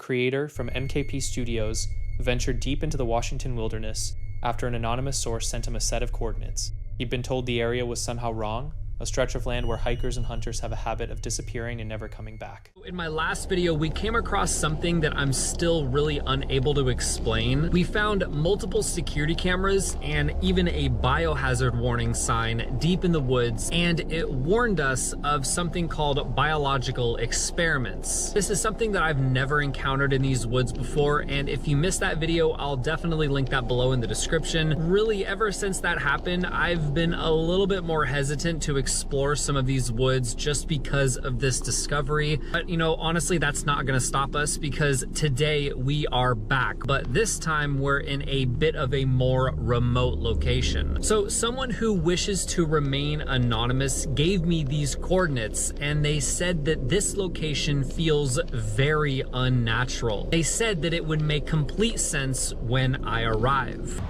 creator from MKP Studios, ventured deep into the Washington wilderness after an anonymous source sent him a set of coordinates. He'd been told the area was somehow wrong, a stretch of land where hikers and hunters have a habit of disappearing and never coming back. In my last video, we came across something that I'm still really unable to explain. We found multiple security cameras and even a biohazard warning sign deep in the woods, and it warned us of something called biological experiments. This is something that I've never encountered in these woods before, and if you missed that video, I'll definitely link that below in the description. Really, ever since that happened, I've been a little bit more hesitant to explore some of these woods just because of this discovery. But you know, honestly, that's not gonna stop us because today we are back. But this time we're in a bit of a more remote location. So someone who wishes to remain anonymous gave me these coordinates, and they said that this location feels very unnatural. They said that it would make complete sense when I arrive.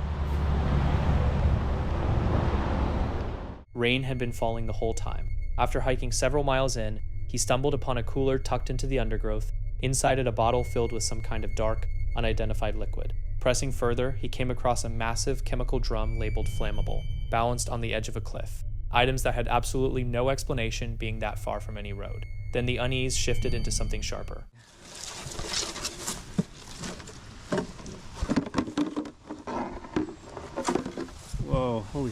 Rain had been falling the whole time. After hiking several miles in, he stumbled upon a cooler tucked into the undergrowth, inside it a bottle filled with some kind of dark, unidentified liquid. Pressing further, he came across a massive chemical drum labeled flammable, balanced on the edge of a cliff. Items that had absolutely no explanation being that far from any road. Then the unease shifted into something sharper. Whoa, holy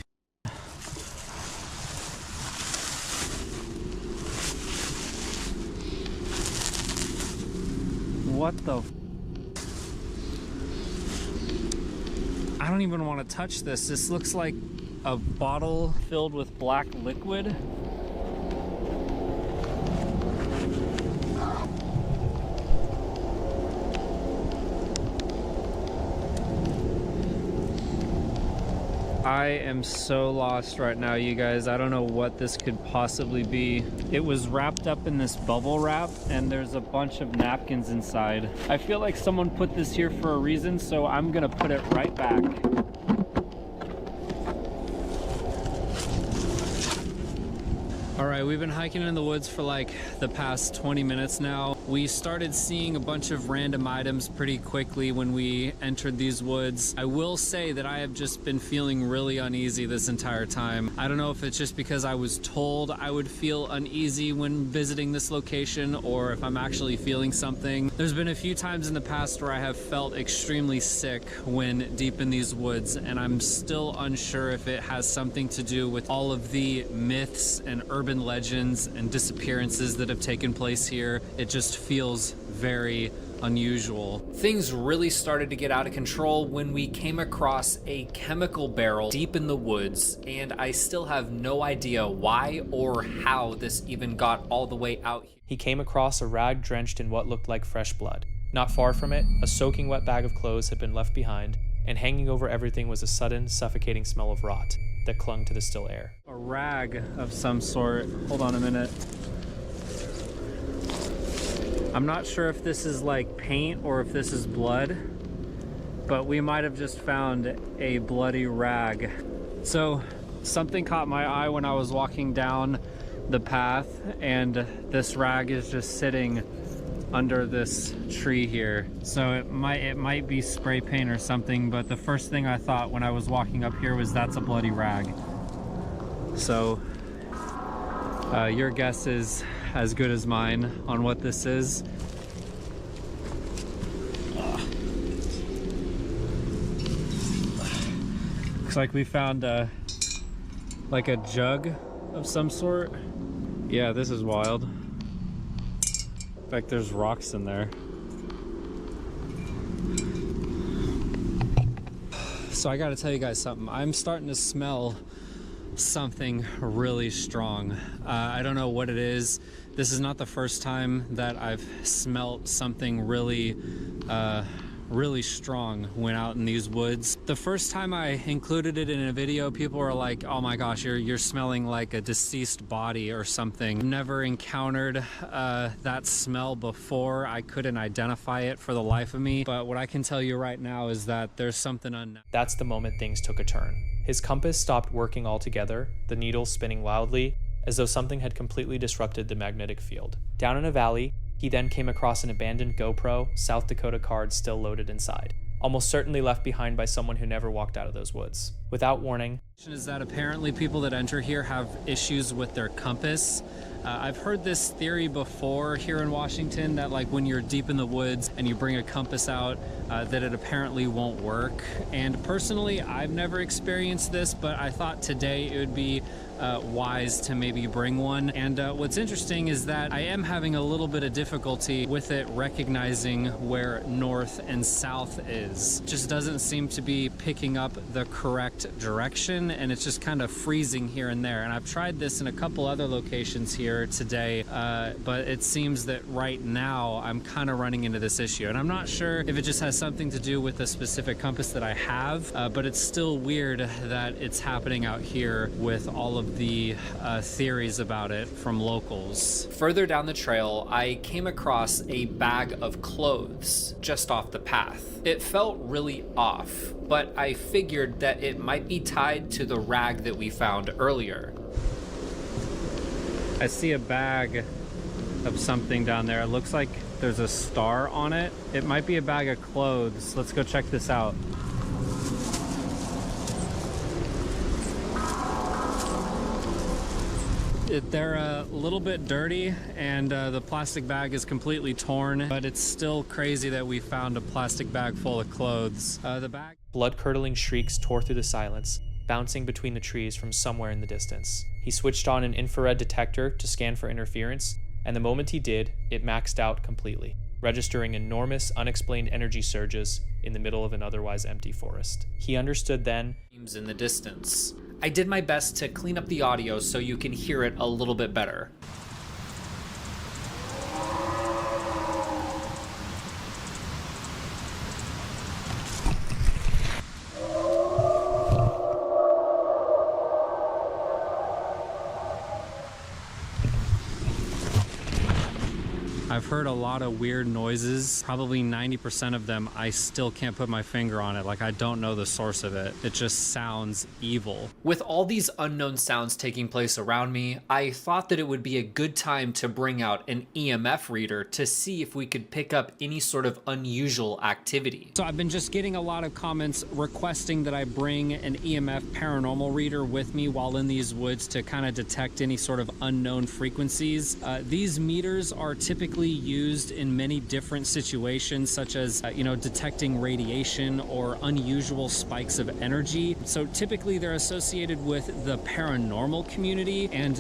what the I don't even want to touch this. This looks like a bottle filled with black liquid. I am so lost right now, you guys. I don't know what this could possibly be. It was wrapped up in this bubble wrap, and there's a bunch of napkins inside. I feel like someone put this here for a reason, so I'm gonna put it right back. All right, we've been hiking in the woods for like the past 20 minutes now. We started seeing a bunch of random items pretty quickly when we entered these woods. I will say that I have just been feeling really uneasy this entire time. I don't know if it's just because I was told I would feel uneasy when visiting this location or if I'm actually feeling something. There's been a few times in the past where I have felt extremely sick when deep in these woods, and I'm still unsure if it has something to do with all of the myths and urban legends and disappearances that have taken place here. It just feels very unusual. Things really started to get out of control when we came across a chemical barrel deep in the woods, and I still have no idea why or how this even got all the way out here. He came across a rag drenched in what looked like fresh blood. Not far from it, a soaking wet bag of clothes had been left behind, and hanging over everything was a sudden, suffocating smell of rot that clung to the still air. A rag of some sort. Hold on a minute. I'm not sure if this is like paint or if this is blood, but we might have just found a bloody rag. So something caught my eye when I was walking down the path, and this rag is just sitting under this tree here. So it might be spray paint or something, but the first thing I thought when I was walking up here was that's a bloody rag. So your guess is as good as mine on what this is. Looks like we found like a jug of some sort. Yeah, this is wild. In fact, there's rocks in there. So I gotta tell you guys something. I'm starting to smell something really strong. I don't know what it is. This is not the first time that I've smelt something really strong when out in these woods. The first time I included it in a video, people were like, oh my gosh, you're smelling like a deceased body or something. Never encountered that smell before. I couldn't identify it for the life of me, but what I can tell you right now is that there's something unknown. That's the moment things took a turn. His compass stopped working altogether, the needle spinning wildly, as though something had completely disrupted the magnetic field. Down in a valley, He then came across an abandoned GoPro, South Dakota card still loaded inside, almost certainly left behind by someone who never walked out of those woods. Without warning, is that apparently people that enter here have issues with their compass. I've heard this theory before here in Washington that like when you're deep in the woods and you bring a compass out, that it apparently won't work. And personally, I've never experienced this, but I thought today it would be wise to maybe bring one. And what's interesting is that I am having a little bit of difficulty with it recognizing where north and south is. Just doesn't seem to be picking up the correct direction, and it's just kind of freezing here and there. And I've tried this in a couple other locations here today, but it seems that right now I'm kind of running into this issue. And I'm not sure if it just has something to do with the specific compass that I have, but it's still weird that it's happening out here with all of the theories about it from locals. Further down the trail, I came across a bag of clothes just off the path. It felt really off, but I figured that it might be tied to the rag that we found earlier. I see a bag of something down there. It looks like there's a star on it. It might be a bag of clothes. Let's go check this out. They're a little bit dirty, and the plastic bag is completely torn, but it's still crazy that we found a plastic bag full of clothes. Blood-curdling shrieks tore through the silence, bouncing between the trees from somewhere in the distance. He switched on an infrared detector to scan for interference, and the moment he did, it maxed out completely, registering enormous unexplained energy surges in the middle of an otherwise empty forest. He understood then, in the distance. I did my best to clean up the audio so you can hear it a little bit better. I've heard a lot of weird noises. Probably 90% of them, I still can't put my finger on it. Like, I don't know the source of it. It just sounds evil. With all these unknown sounds taking place around me, I thought that it would be a good time to bring out an EMF reader to see if we could pick up any sort of unusual activity. So I've been just getting a lot of comments requesting that I bring an EMF paranormal reader with me while in these woods to kind of detect any sort of unknown frequencies. These meters are typically used in many different situations, such as detecting radiation or unusual spikes of energy. So typically they're associated with the paranormal community, and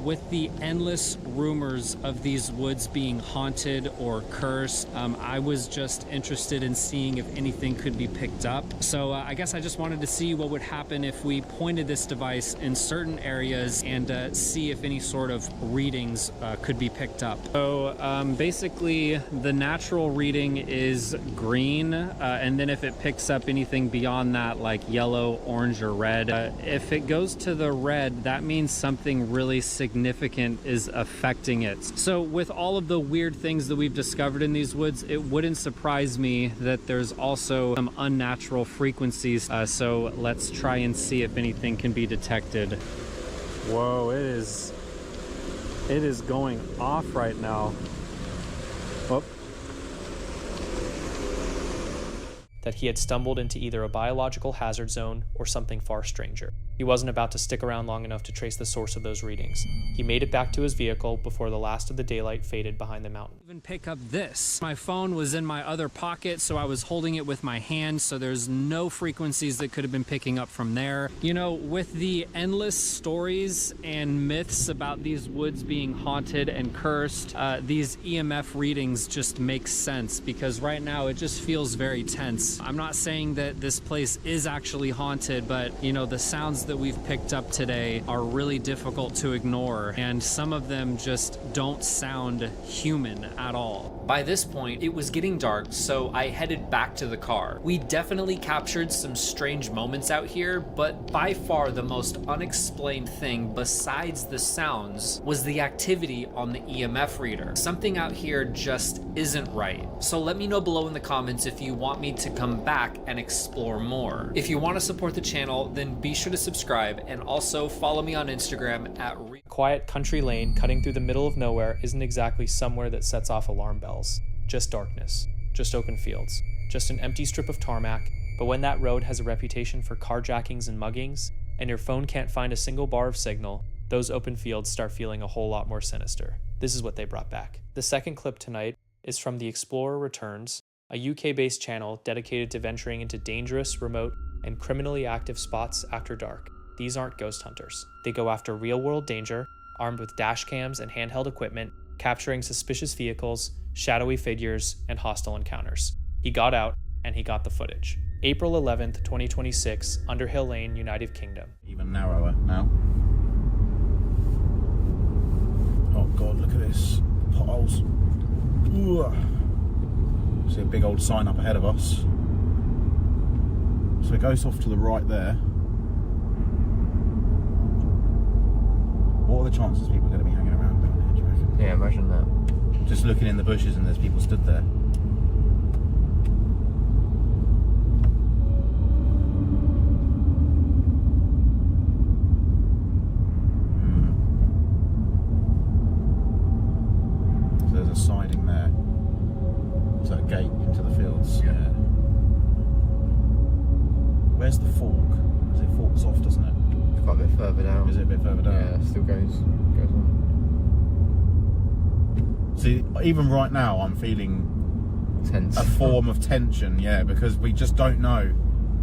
with the endless rumors of these woods being haunted or cursed, I was just interested in seeing if anything could be picked up. So I guess I just wanted to see what would happen if we pointed this device in certain areas and see if any sort of readings could be picked up. So basically the natural reading is green, and then if it picks up anything beyond that, like yellow, orange, or red, if it goes to the red, that means something really significant is affecting it. So with all of the weird things that we've discovered in these woods, it wouldn't surprise me that there's also some unnatural frequencies. So let's try and see if anything can be detected. Whoa, it is going off right now. Oh. that he had stumbled into either a biological hazard zone or something far stranger. He wasn't about to stick around long enough to trace the source of those readings. He made it back to his vehicle before the last of the daylight faded behind the mountain. Even pick up this. My phone was in my other pocket, so I was holding it with my hand, so there's no frequencies that could have been picking up from there. You know, with the endless stories and myths about these woods being haunted and cursed, these EMF readings just make sense, because right now it just feels very tense. I'm not saying that this place is actually haunted, but you know, the sounds that we've picked up today are really difficult to ignore, and some of them just don't sound human at all. By this point, it was getting dark, so I headed back to the car. We definitely captured some strange moments out here, but by far the most unexplained thing besides the sounds was the activity on the EMF reader. Something out here just isn't right. So let me know below in the comments if you want me to come back and explore more. If you want to support the channel, then be sure to subscribe subscribe, and also follow me on Instagram at A quiet country lane cutting through the middle of nowhere isn't exactly somewhere that sets off alarm bells. Just darkness, just open fields, just an empty strip of tarmac. But when that road has a reputation for carjackings and muggings, and your phone can't find a single bar of signal, those open fields start feeling a whole lot more sinister. This is what they brought back. The second clip tonight is from The Explorer Returns, a UK-based channel dedicated to venturing into dangerous, remote, and criminally active spots after dark. These aren't ghost hunters. They go after real-world danger, armed with dash cams and handheld equipment, capturing suspicious vehicles, shadowy figures, and hostile encounters. He got out, and he got the footage. April 11th, 2026, Underhill Lane, United Kingdom. Even narrower now. Oh God, look at this. Potholes. Ooh. See a big old sign up ahead of us. So it goes off to the right there. What are the chances people are going to be hanging around down here, do you reckon? Yeah, imagine that. Just looking in the bushes and there's people stood there. So there's a siding there. Is that a gate into the fields? Yeah. Where's the fork? Because it forks off, doesn't it? It's quite a bit further down. Is it a bit further down? Yeah, it still goes on. See, even right now, I'm feeling Tense. a form of tension, yeah, because we just don't know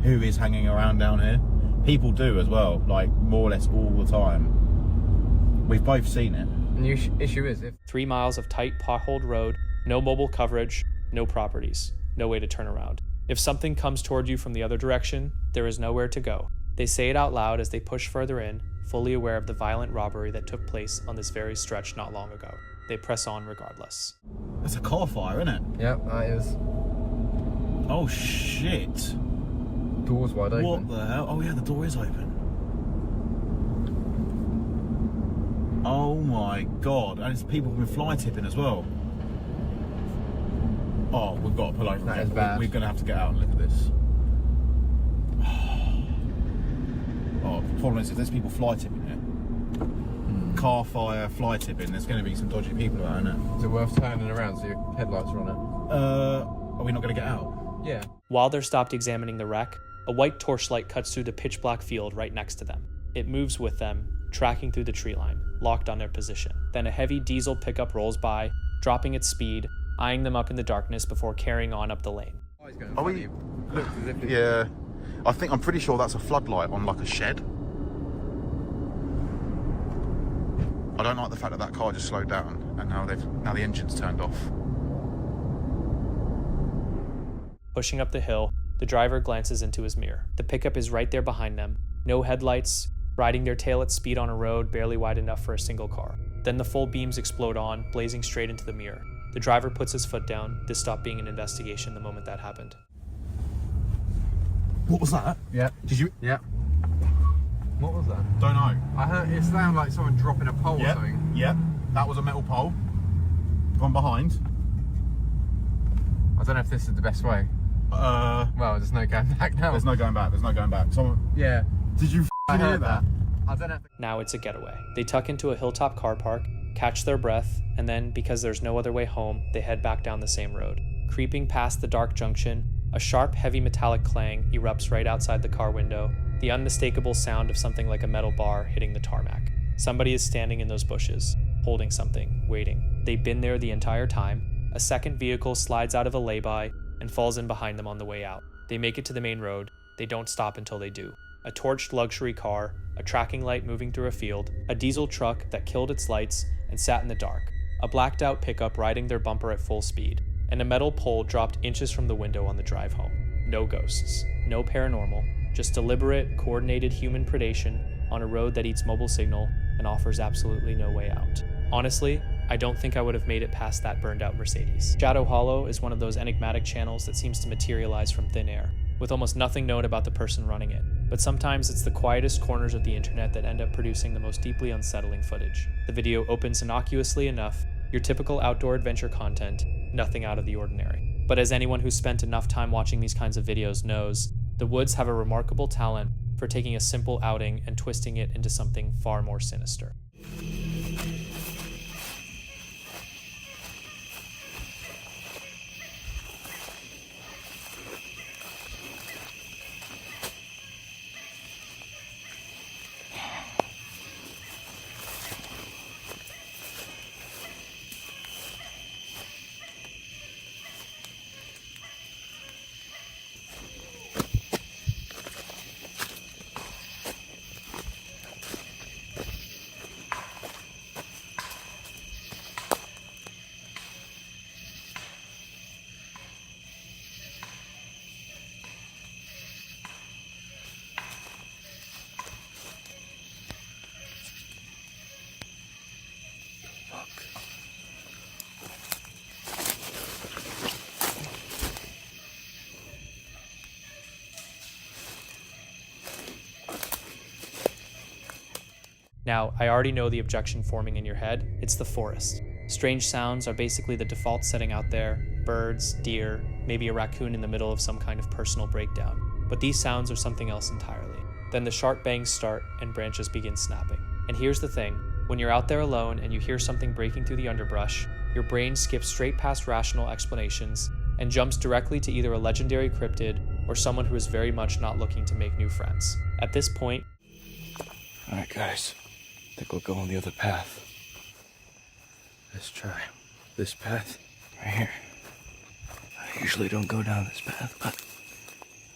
who is hanging around down here. People do as well, like more or less all the time. We've both seen it. And the issue is, if 3 miles of tight, potholed road, no mobile coverage, no properties, no way to turn around. If something comes toward you from the other direction, there is nowhere to go. They say it out loud as they push further in, fully aware of the violent robbery that took place on this very stretch not long ago. They press on regardless. That's a car fire, isn't it? yeah, that is. Oh shit! Doors wide open. What the hell? Oh yeah, the door is open. Oh my God! And it's people have been fly tipping as well. Oh, we've got to pull over. That again. is bad. We're going to have to get out and look at this. Oh, the problem is if there's people fly tipping here, car fire, fly tipping, there's going to be some dodgy people about, isn't it? Is it worth turning around so your headlights are on Are we not going to get out? it? Yeah. While they're stopped examining the wreck, a white torchlight cuts through the pitch black field right next to them. It moves with them, tracking through the tree line, locked on their position. Then a heavy diesel pickup rolls by, dropping its speed, eyeing them up in the darkness before carrying on up the lane. Are we? Yeah. I'm pretty sure that's a floodlight on like a shed. I don't like the fact that that car just slowed down and now the engine's turned off. Pushing up the hill, the driver glances into his mirror. The pickup is right there behind them, no headlights, riding their tail at speed on a road barely wide enough for a single car. Then the full beams explode on, blazing straight into the mirror. The driver puts his foot down. This stopped being an investigation the moment that happened. What was that? Yeah. Did you? Yeah. What was that? Don't know. I heard it sounded like someone dropping a pole or something. Yep. That was a metal pole. From behind. I don't know if this is the best way. Well, there's no going back now. There's no going back. There's no going back. Someone. Yeah. Did you I hear heard that? I don't know if Now it's a getaway. They tuck into a hilltop car park, catch their breath, and then, because there's no other way home, they head back down the same road. Creeping past the dark junction, a sharp, heavy metallic clang erupts right outside the car window, the unmistakable sound of something like a metal bar hitting the tarmac. Somebody is standing in those bushes, holding something, waiting. They've been there the entire time. A second vehicle slides out of a lay-by and falls in behind them on the way out. They make it to the main road. They don't stop until they do. A torched luxury car, a tracking light moving through a field, a diesel truck that killed its lights and sat in the dark, a blacked-out pickup riding their bumper at full speed, and a metal pole dropped inches from the window on the drive home. No ghosts, no paranormal, just deliberate, coordinated human predation on a road that eats mobile signal and offers absolutely no way out. Honestly, I don't think I would have made it past that burned-out Mercedes. Shadow Hollow is one of those enigmatic channels that seems to materialize from thin air, with almost nothing known about the person running it. But sometimes it's the quietest corners of the internet that end up producing the most deeply unsettling footage. The video opens innocuously enough, your typical outdoor adventure content, nothing out of the ordinary. But as anyone who's spent enough time watching these kinds of videos knows, the woods have a remarkable talent for taking a simple outing and twisting it into something far more sinister. Now, I already know the objection forming in your head. It's the forest. Strange sounds are basically the default setting out there. Birds, deer, maybe a raccoon in the middle of some kind of personal breakdown. But these sounds are something else entirely. Then the sharp bangs start and branches begin snapping. And here's the thing. When you're out there alone and you hear something breaking through the underbrush, your brain skips straight past rational explanations and jumps directly to either a legendary cryptid or someone who is very much not looking to make new friends. At this point... Alright guys, I think we'll go on the other path. Let's try this path right here. I usually don't go down this path, but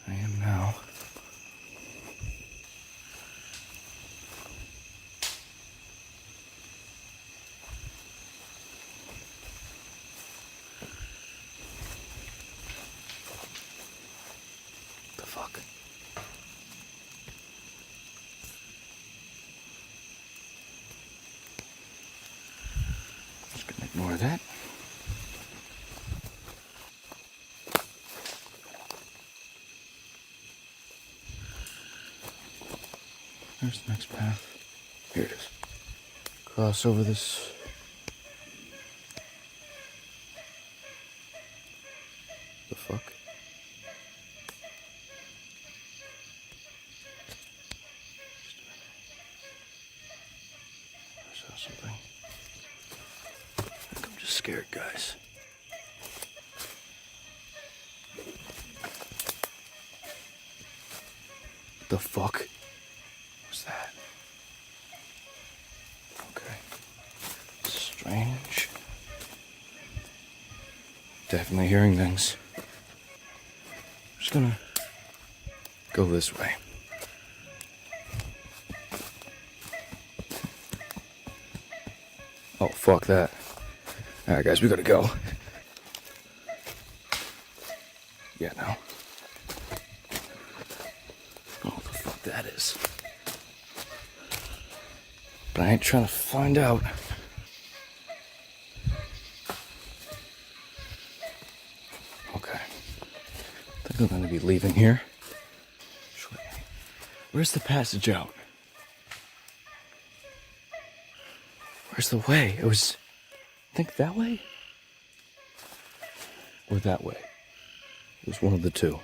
I am now. The fuck? Just gonna ignore that. Where's the next path? Here it is. Cross over this. The fuck? I saw something. I think I'm just scared, guys. The fuck? What's that? Okay. Strange. Definitely hearing things. Just gonna go this way. Oh, fuck that. Alright, guys, we gotta go. Yeah, no. Oh, what the fuck that is. But I ain't trying to find out. Okay. I think I'm gonna be leaving here. Where's the passage out? Where's the way? It was, I think that way? Or that way? It was one of the two.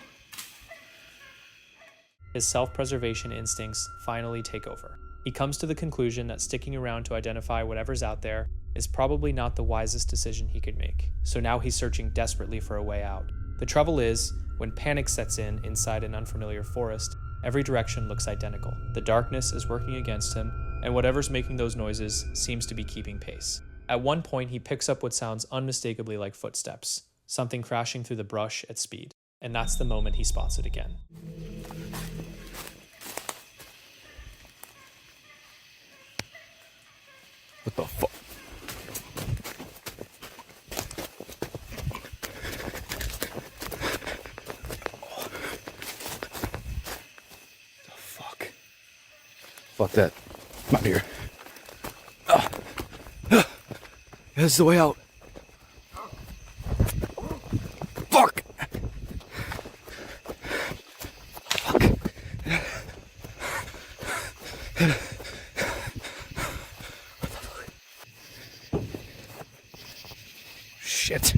His self-preservation instincts finally take over. He comes to the conclusion that sticking around to identify whatever's out there is probably not the wisest decision he could make. So now he's searching desperately for a way out. The trouble is, when panic sets in inside an unfamiliar forest, every direction looks identical. The darkness is working against him, and whatever's making those noises seems to be keeping pace. At one point, he picks up what sounds unmistakably like footsteps, something crashing through the brush at speed. And that's the moment he spots it again. What the fuck? The fuck? Fuck that. I'm out of here. That's the way out. Fuck! Fuck. Shit.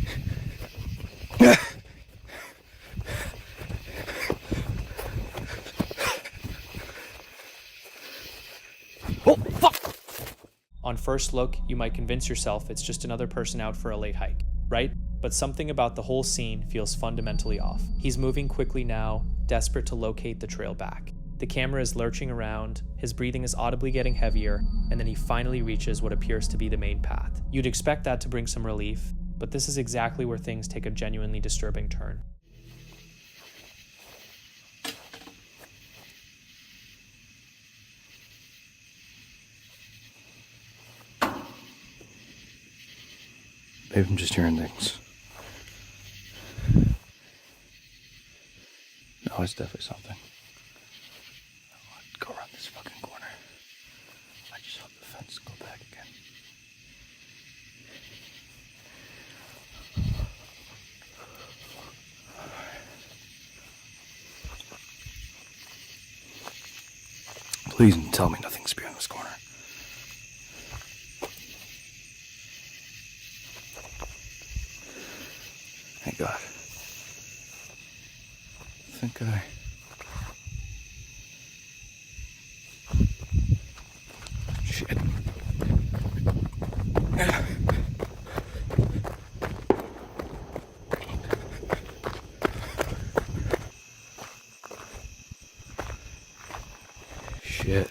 first look, you might convince yourself it's just another person out for a late hike, right? But something about the whole scene feels fundamentally off. He's moving quickly now, desperate to locate the trail back. The camera is lurching around, his breathing is audibly getting heavier, and then he finally reaches what appears to be the main path. You'd expect that to bring some relief, but this is exactly where things take a genuinely disturbing turn. Maybe I'm just hearing things. No, it's definitely something. Go around this fucking corner. I just hope the fence go back again. Please tell me nothing's behind this corner. Thank God. I think Shit. Shit.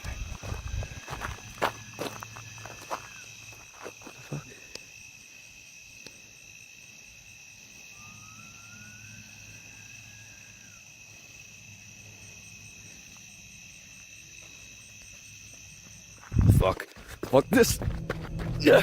What the fuck? Fuck this. Yeah.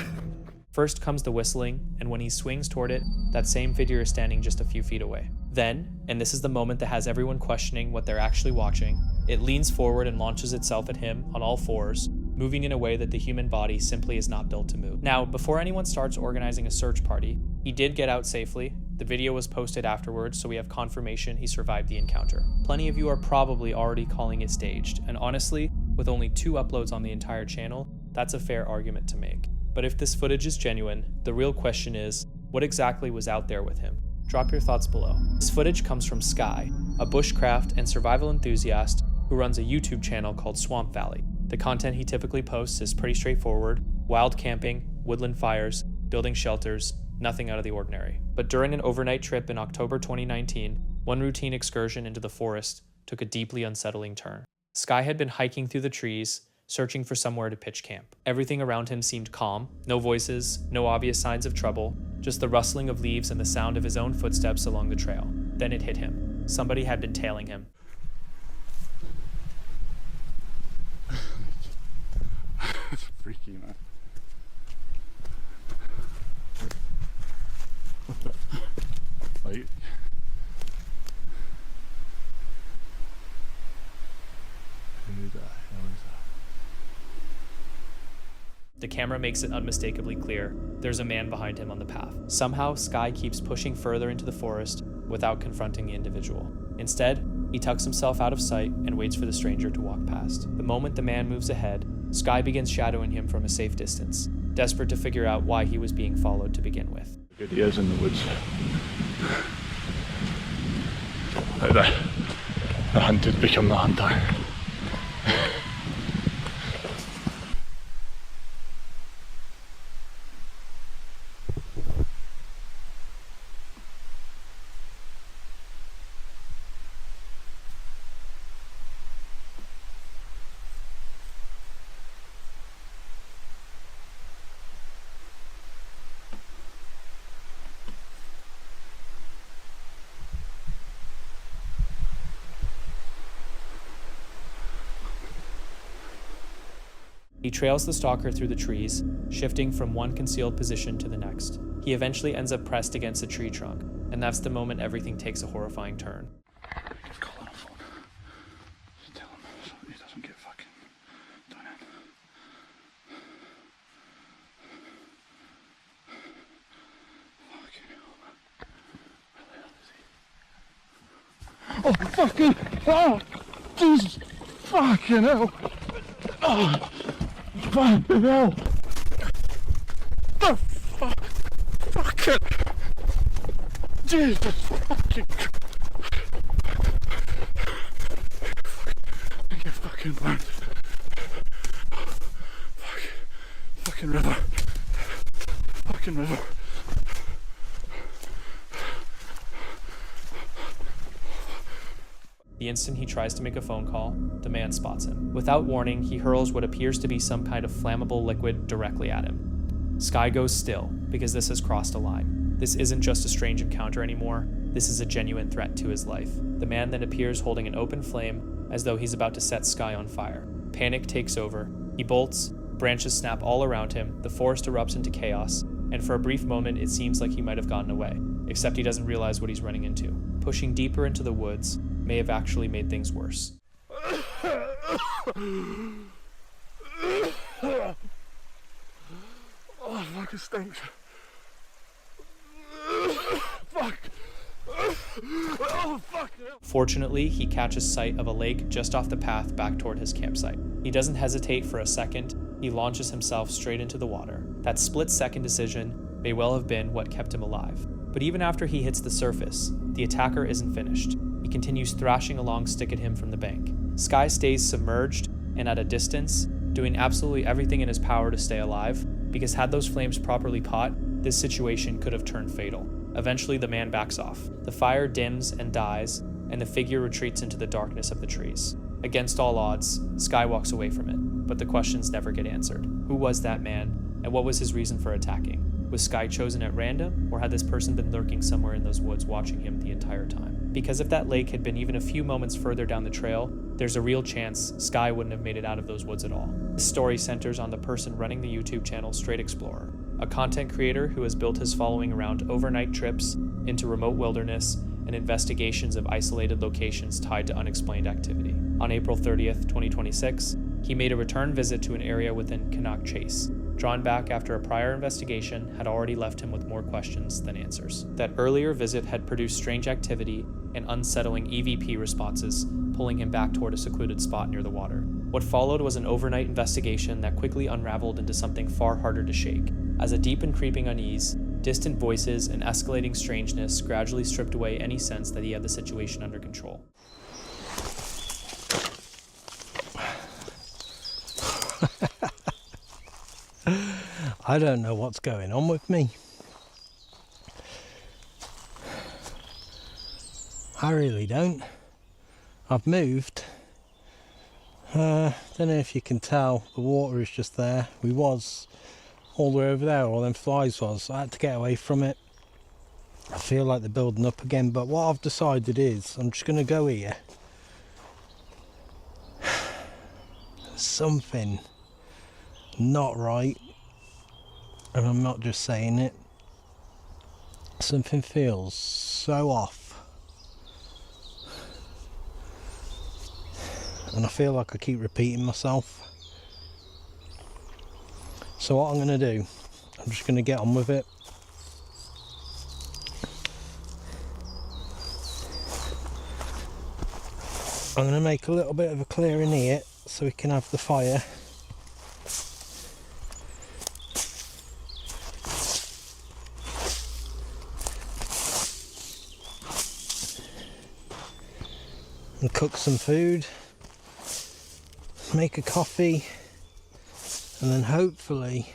First comes the whistling, and when he swings toward it, that same figure is standing just a few feet away. Then, and this is the moment that has everyone questioning what they're actually watching, it leans forward and launches itself at him on all fours, moving in a way that the human body simply is not built to move. Now, before anyone starts organizing a search party, he did get out safely. The video was posted afterwards, so we have confirmation he survived the encounter. Plenty of you are probably already calling it staged, and honestly, with only 2 uploads on the entire channel, that's a fair argument to make. But if this footage is genuine, the real question is, what exactly was out there with him? Drop your thoughts below. This footage comes from Sky, a bushcraft and survival enthusiast who runs a YouTube channel called Swamp Valley. The content he typically posts is pretty straightforward: wild camping, woodland fires, building shelters, nothing out of the ordinary. But during an overnight trip in October 2019, one routine excursion into the forest took a deeply unsettling turn. Sky had been hiking through the trees, searching for somewhere to pitch camp. Everything around him seemed calm, no voices, no obvious signs of trouble, just the rustling of leaves and the sound of his own footsteps along the trail. Then it hit him. Somebody had been tailing him. It's freaky, man. Wait. Who the hell is that? The camera makes it unmistakably clear there's a man behind him on the path. Somehow, Sky keeps pushing further into the forest without confronting the individual. Instead, he tucks himself out of sight and waits for the stranger to walk past. The moment the man moves ahead, Sky begins shadowing him from a safe distance, desperate to figure out why he was being followed to begin with. Good he is in the woods. Like the hunted become the hunter. He trails the stalker through the trees, shifting from one concealed position to the next. He eventually ends up pressed against a tree trunk, and that's the moment everything takes a horrifying turn. Just call on a phone. Just tell him so he doesn't get fucking done in. Fucking hell. Oh, fucking hell! Jesus! Fucking hell! Oh! Fucking hell! The fuck! Fucking! Jesus fucking! I get fucking burned. Fuck! Fucking river. Fucking river. The instant he tries to make a phone call, the man spots him. Without warning, he hurls what appears to be some kind of flammable liquid directly at him. Sky goes still, because this has crossed a line. This isn't just a strange encounter anymore, this is a genuine threat to his life. The man then appears holding an open flame, as though he's about to set Sky on fire. Panic takes over. He bolts, branches snap all around him, the forest erupts into chaos, and for a brief moment it seems like he might have gotten away, except he doesn't realize what he's running into. Pushing deeper into the woods may have actually made things worse. Oh, fuck, it stinks. Fuck. Oh, fuck. Fortunately, he catches sight of a lake just off the path back toward his campsite. He doesn't hesitate for a second, he launches himself straight into the water. That split-second decision may well have been what kept him alive. But even after he hits the surface, the attacker isn't finished. He continues thrashing a long stick at him from the bank. Sky stays submerged and at a distance, doing absolutely everything in his power to stay alive, because had those flames properly caught, this situation could have turned fatal. Eventually, the man backs off. The fire dims and dies, and the figure retreats into the darkness of the trees. Against all odds, Sky walks away from it, but the questions never get answered. Who was that man, and what was his reason for attacking? Was Sky chosen at random, or had this person been lurking somewhere in those woods watching him the entire time? Because if that lake had been even a few moments further down the trail, there's a real chance Sky wouldn't have made it out of those woods at all. This story centers on the person running the YouTube channel Straight Explorer, a content creator who has built his following around overnight trips into remote wilderness and investigations of isolated locations tied to unexplained activity. On April 30th, 2026, he made a return visit to an area within Canuck Chase, drawn back after a prior investigation had already left him with more questions than answers. That earlier visit had produced strange activity and unsettling EVP responses, pulling him back toward a secluded spot near the water. What followed was an overnight investigation that quickly unraveled into something far harder to shake, as a deep and creeping unease, distant voices, and escalating strangeness gradually stripped away any sense that he had the situation under control. I don't know what's going on with me. I really don't. I've moved. Don't know if you can tell, the water is just there. We was all the way over there, all them flies was. I had to get away from it. I feel like they're building up again, but what I've decided is I'm just going to go here. There's something not right, and I'm not just saying it. Something feels so off. And I feel like I keep repeating myself. So what I'm going to do, I'm just going to get on with it. I'm going to make a little bit of a clearing here so we can have the fire. And cook some food. Make a coffee, and then hopefully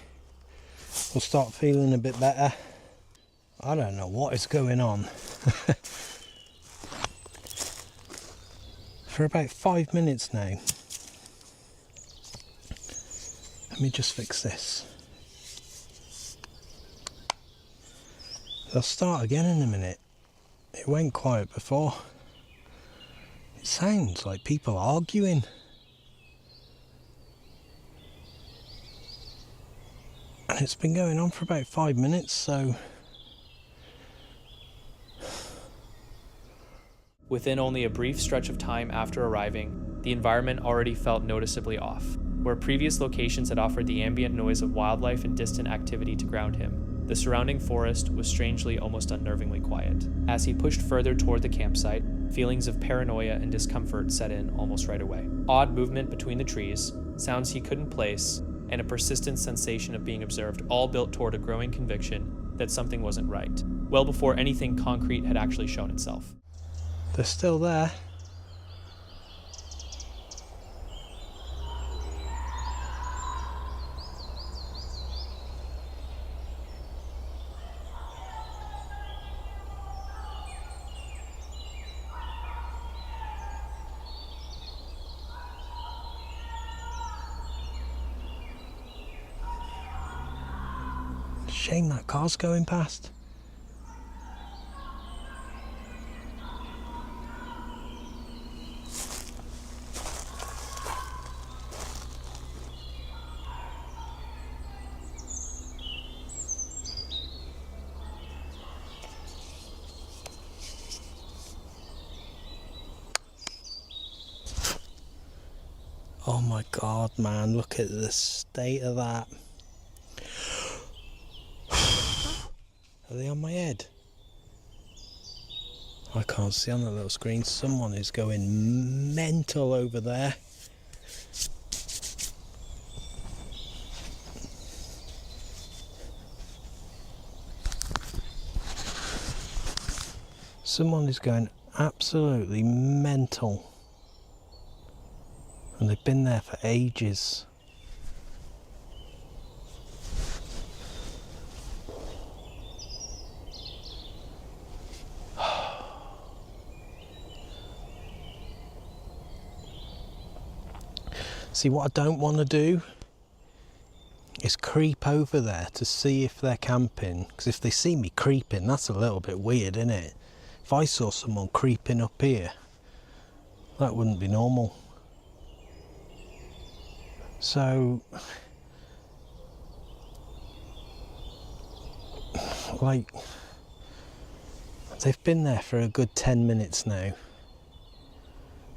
we'll start feeling a bit better. I don't know what is going on. For about 5 minutes now. Let me just fix this. I'll start again in a minute. It went quiet before. It sounds like people arguing. And it's been going on for about 5 minutes, so... Within only a brief stretch of time after arriving, the environment already felt noticeably off. Where previous locations had offered the ambient noise of wildlife and distant activity to ground him, the surrounding forest was strangely almost unnervingly quiet. As he pushed further toward the campsite, feelings of paranoia and discomfort set in almost right away. Odd movement between the trees, sounds he couldn't place, and a persistent sensation of being observed all built toward a growing conviction that something wasn't right, well before anything concrete had actually shown itself. They're still there. Shame that car's going past. Oh my god, man, look at the state of that. Are they on my head? I can't see on the little screen. Someone is going mental over there. Someone is going absolutely mental. And they've been there for ages. See, what I don't want to do is creep over there to see if they're camping, because if they see me creeping, that's a little bit weird, isn't it? If I saw someone creeping up here, that wouldn't be normal. So, like, they've been there for a good 10 minutes now.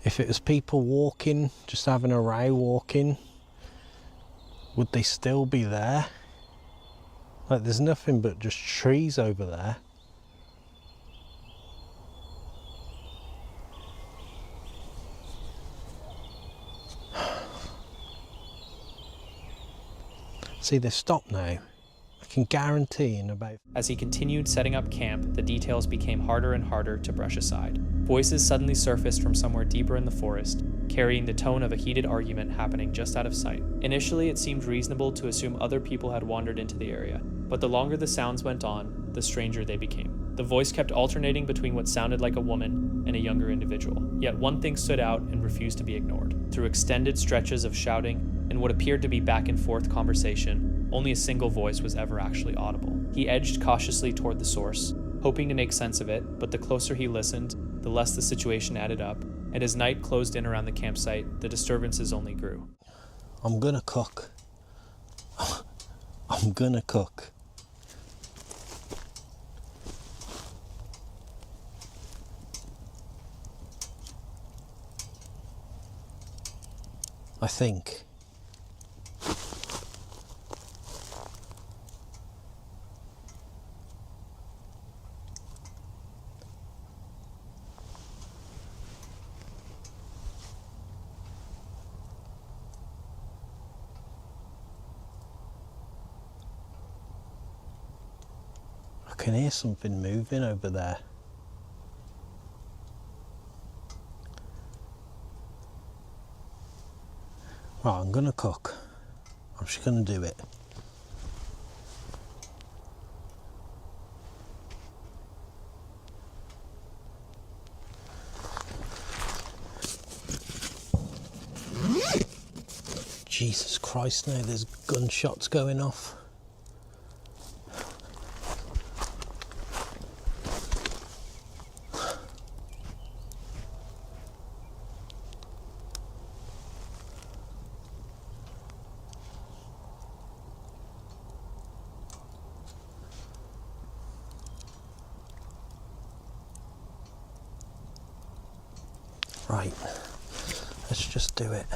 If it was people walking, just having a row walking, would they still be there? Like, there's nothing but just trees over there. See, they've stopped now. I can guarantee in about... As he continued setting up camp, the details became harder and harder to brush aside. Voices suddenly surfaced from somewhere deeper in the forest, carrying the tone of a heated argument happening just out of sight. Initially, it seemed reasonable to assume other people had wandered into the area, but the longer the sounds went on, the stranger they became. The voice kept alternating between what sounded like a woman and a younger individual, yet one thing stood out and refused to be ignored. Through extended stretches of shouting and what appeared to be back and forth conversation, only a single voice was ever actually audible. He edged cautiously toward the source, hoping to make sense of it, but the closer he listened, the less the situation added up, and as night closed in around the campsite, the disturbances only grew. I'm gonna cook. I'm gonna cook. I think. I can hear something moving over there. Right, I'm gonna cook. I'm just gonna do it. Jesus Christ, now there's gunshots going off. Right, let's just do it.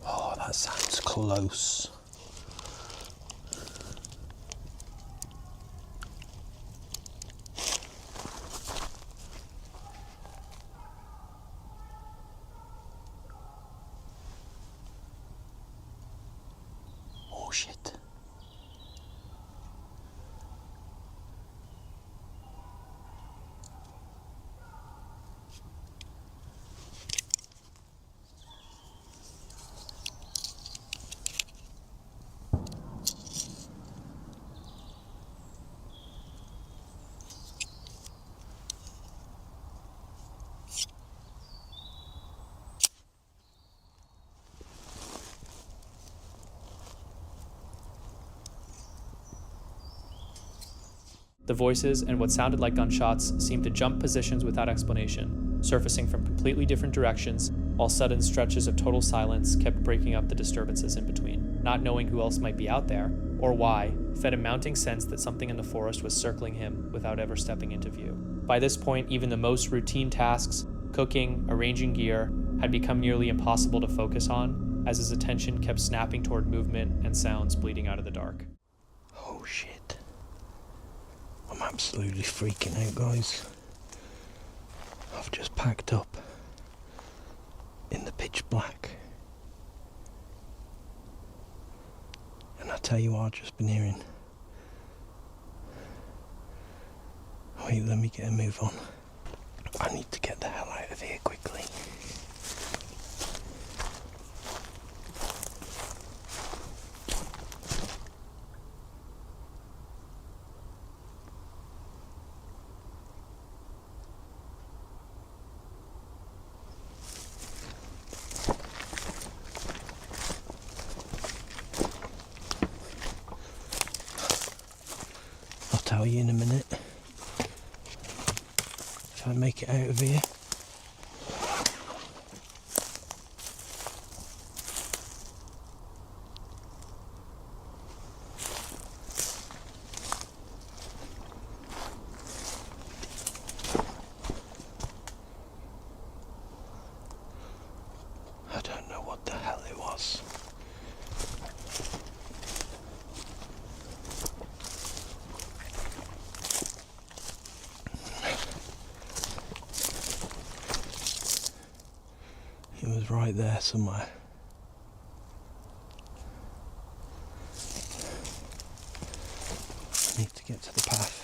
Oh, that sounds close. Oh shit. The voices and what sounded like gunshots seemed to jump positions without explanation, surfacing from completely different directions, while sudden stretches of total silence kept breaking up the disturbances in between. Not knowing who else might be out there, or why, fed a mounting sense that something in the forest was circling him without ever stepping into view. By this point, even the most routine tasks, cooking, arranging gear, had become nearly impossible to focus on, as his attention kept snapping toward movement and sounds bleeding out of the dark. Oh shit. I'm absolutely freaking out, guys. I've just packed up in the pitch black. And I tell you what I've just been hearing. Wait, let me get a move on. I need to get the hell out of here quickly. Tell you in a minute if I make it out of here. I don't know what the hell it was. It was right there somewhere. I need to get to the path.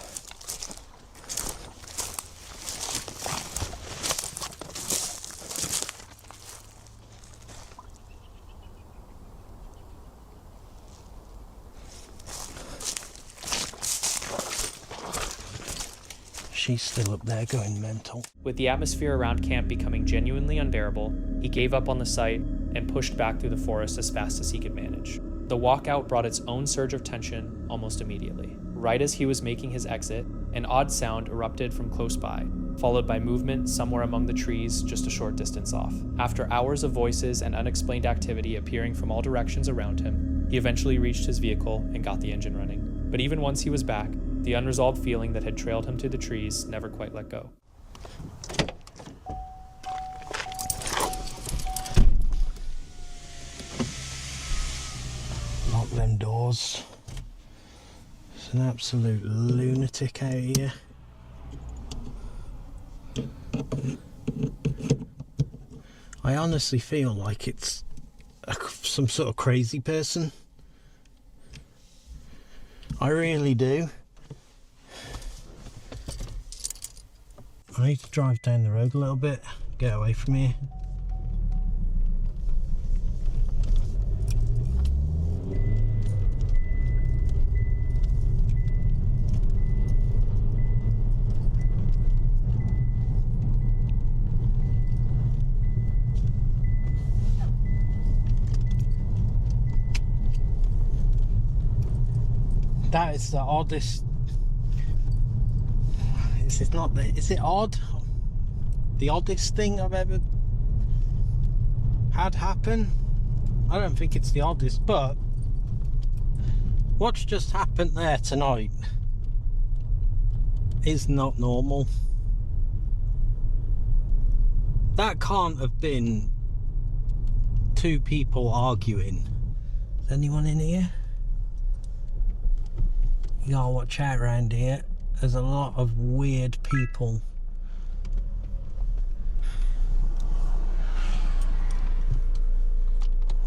She's still up there going mental. With the atmosphere around camp becoming genuinely unbearable, he gave up on the site and pushed back through the forest as fast as he could manage. The walkout brought its own surge of tension almost immediately. Right as he was making his exit, an odd sound erupted from close by, followed by movement somewhere among the trees just a short distance off. After hours of voices and unexplained activity appearing from all directions around him, he eventually reached his vehicle and got the engine running. But even once he was back, the unresolved feeling that had trailed him to the trees never quite let go. Lock them doors. It's an absolute lunatic out here. I honestly feel like it's some sort of crazy person. I really do. I need to drive down the road a little bit, get away from here. That is the oddest. Is it odd? The oddest thing I've ever had happen? I don't think it's the oddest, but what's just happened there tonight is not normal. That can't have been two people arguing. Is anyone in here? You gotta watch out around here. There's a lot of weird people.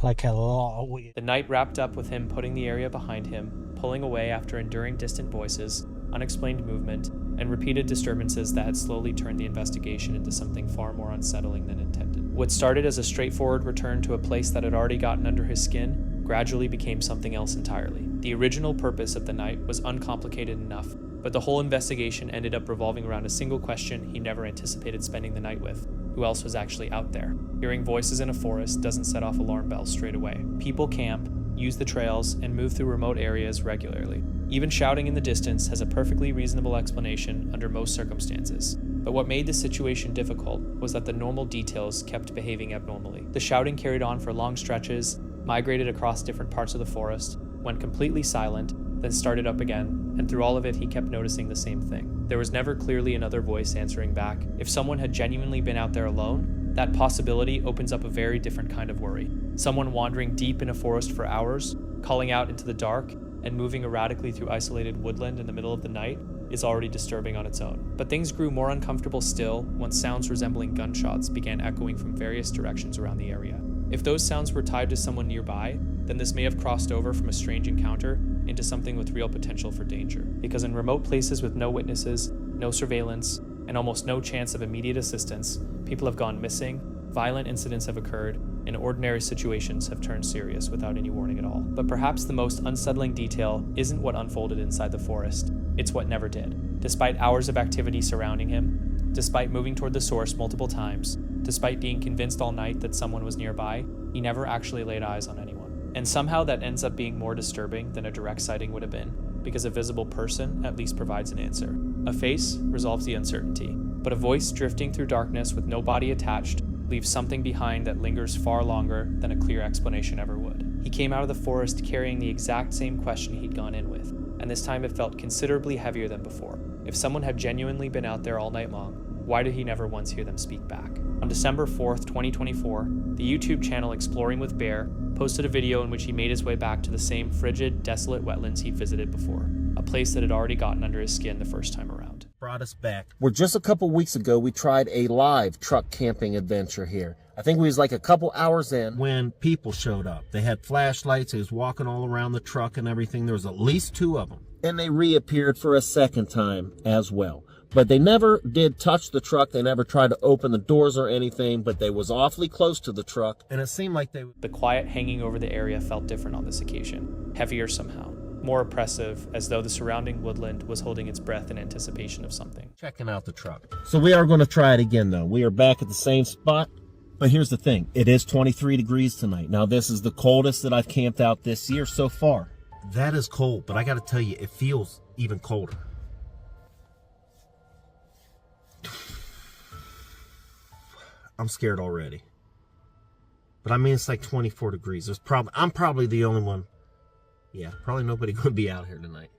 Like a lot of weird. The night wrapped up with him putting the area behind him, pulling away after enduring distant voices, unexplained movement, and repeated disturbances that had slowly turned the investigation into something far more unsettling than intended. What started as a straightforward return to a place that had already gotten under his skin gradually became something else entirely. The original purpose of the night was uncomplicated enough, but the whole investigation ended up revolving around a single question he never anticipated spending the night with. Who else was actually out there? Hearing voices in a forest doesn't set off alarm bells straight away. People camp, use the trails, and move through remote areas regularly. Even shouting in the distance has a perfectly reasonable explanation under most circumstances. But what made the situation difficult was that the normal details kept behaving abnormally. The shouting carried on for long stretches, migrated across different parts of the forest, went completely silent, then started up again, and through all of it he kept noticing the same thing. There was never clearly another voice answering back. If someone had genuinely been out there alone, that possibility opens up a very different kind of worry. Someone wandering deep in a forest for hours, calling out into the dark, and moving erratically through isolated woodland in the middle of the night is already disturbing on its own. But things grew more uncomfortable still once sounds resembling gunshots began echoing from various directions around the area. If those sounds were tied to someone nearby, then this may have crossed over from a strange encounter into something with real potential for danger. Because in remote places with no witnesses, no surveillance, and almost no chance of immediate assistance, people have gone missing, violent incidents have occurred, and ordinary situations have turned serious without any warning at all. But perhaps the most unsettling detail isn't what unfolded inside the forest, it's what never did. Despite hours of activity surrounding him, despite moving toward the source multiple times, despite being convinced all night that someone was nearby, he never actually laid eyes on anyone. And somehow that ends up being more disturbing than a direct sighting would have been, because a visible person at least provides an answer. A face resolves the uncertainty, but a voice drifting through darkness with no body attached leaves something behind that lingers far longer than a clear explanation ever would. He came out of the forest carrying the exact same question he'd gone in with, and this time it felt considerably heavier than before. If someone had genuinely been out there all night long, why did he never once hear them speak back? On December 4th, 2024, the YouTube channel Exploring with Bear posted a video in which he made his way back to the same frigid, desolate wetlands he visited before, a place that had already gotten under his skin the first time around. Brought us back. Where just a couple weeks ago, we tried a live truck camping adventure here. I think we was like a couple hours in when people showed up. They had flashlights. They was walking all around the truck and everything. There was at least 2 of them. And they reappeared for a second time as well. But they never did touch the truck. They never tried to open the doors or anything, but they was awfully close to the truck. And it seemed like they... The quiet hanging over the area felt different on this occasion, heavier somehow, more oppressive, as though the surrounding woodland was holding its breath in anticipation of something. Checking out the truck. So we are going to try it again, though. We are back at the same spot. But here's the thing. It is 23 degrees tonight. Now, this is the coldest that I've camped out this year so far. That is cold, but I got to tell you, it feels even colder. I'm scared already. But I mean, it's like 24 degrees. I'm probably the only one. Yeah, probably nobody going to be out here tonight.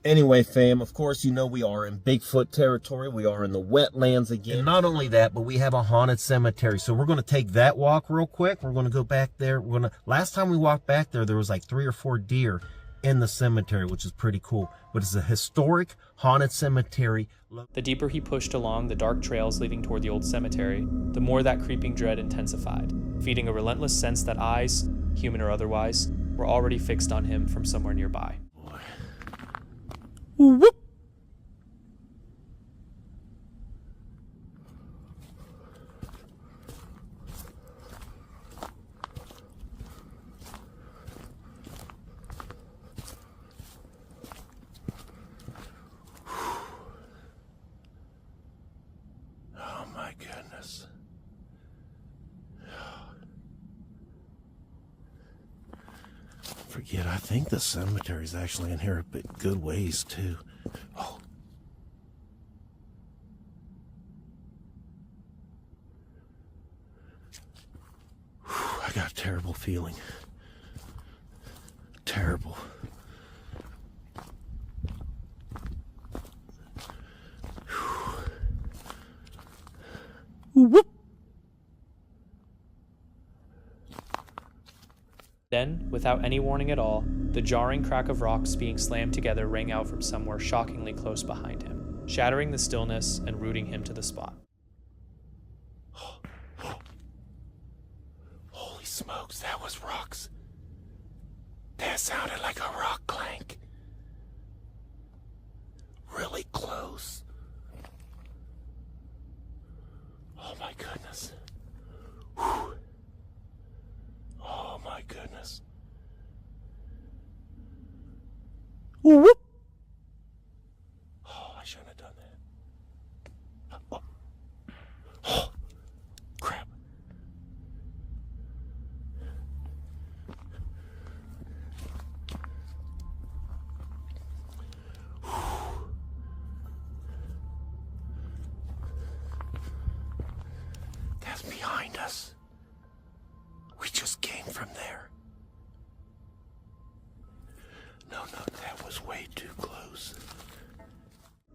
Anyway, fam, of course, you know we are in Bigfoot territory. We are in the wetlands again. And not only that, but we have a haunted cemetery. So we're going to take that walk real quick. We're going to go back there. Last time we walked back there was like 3 or 4 deer in the cemetery, which is pretty cool. But it's a historic haunted cemetery. The deeper he pushed along the dark trails leading toward the old cemetery, the more that creeping dread intensified, feeding a relentless sense that eyes, human or otherwise, were already fixed on him from somewhere nearby. Whoop. Oh my goodness. Forget, I think the cemetery's actually in here a bit good ways too. Oh. Whew, I got a terrible feeling. Terrible. Whoop. Then, without any warning at all, the jarring crack of rocks being slammed together rang out from somewhere shockingly close behind him, shattering the stillness and rooting him to the spot. Holy smokes, that was rocks. That sounded like a rock clank. Really close. Oh my goodness. Whew. Oh my goodness. Whoop. Oh, I shouldn't have done that. Oh. Oh. Crap. us. We just came from there. No, that was way too close.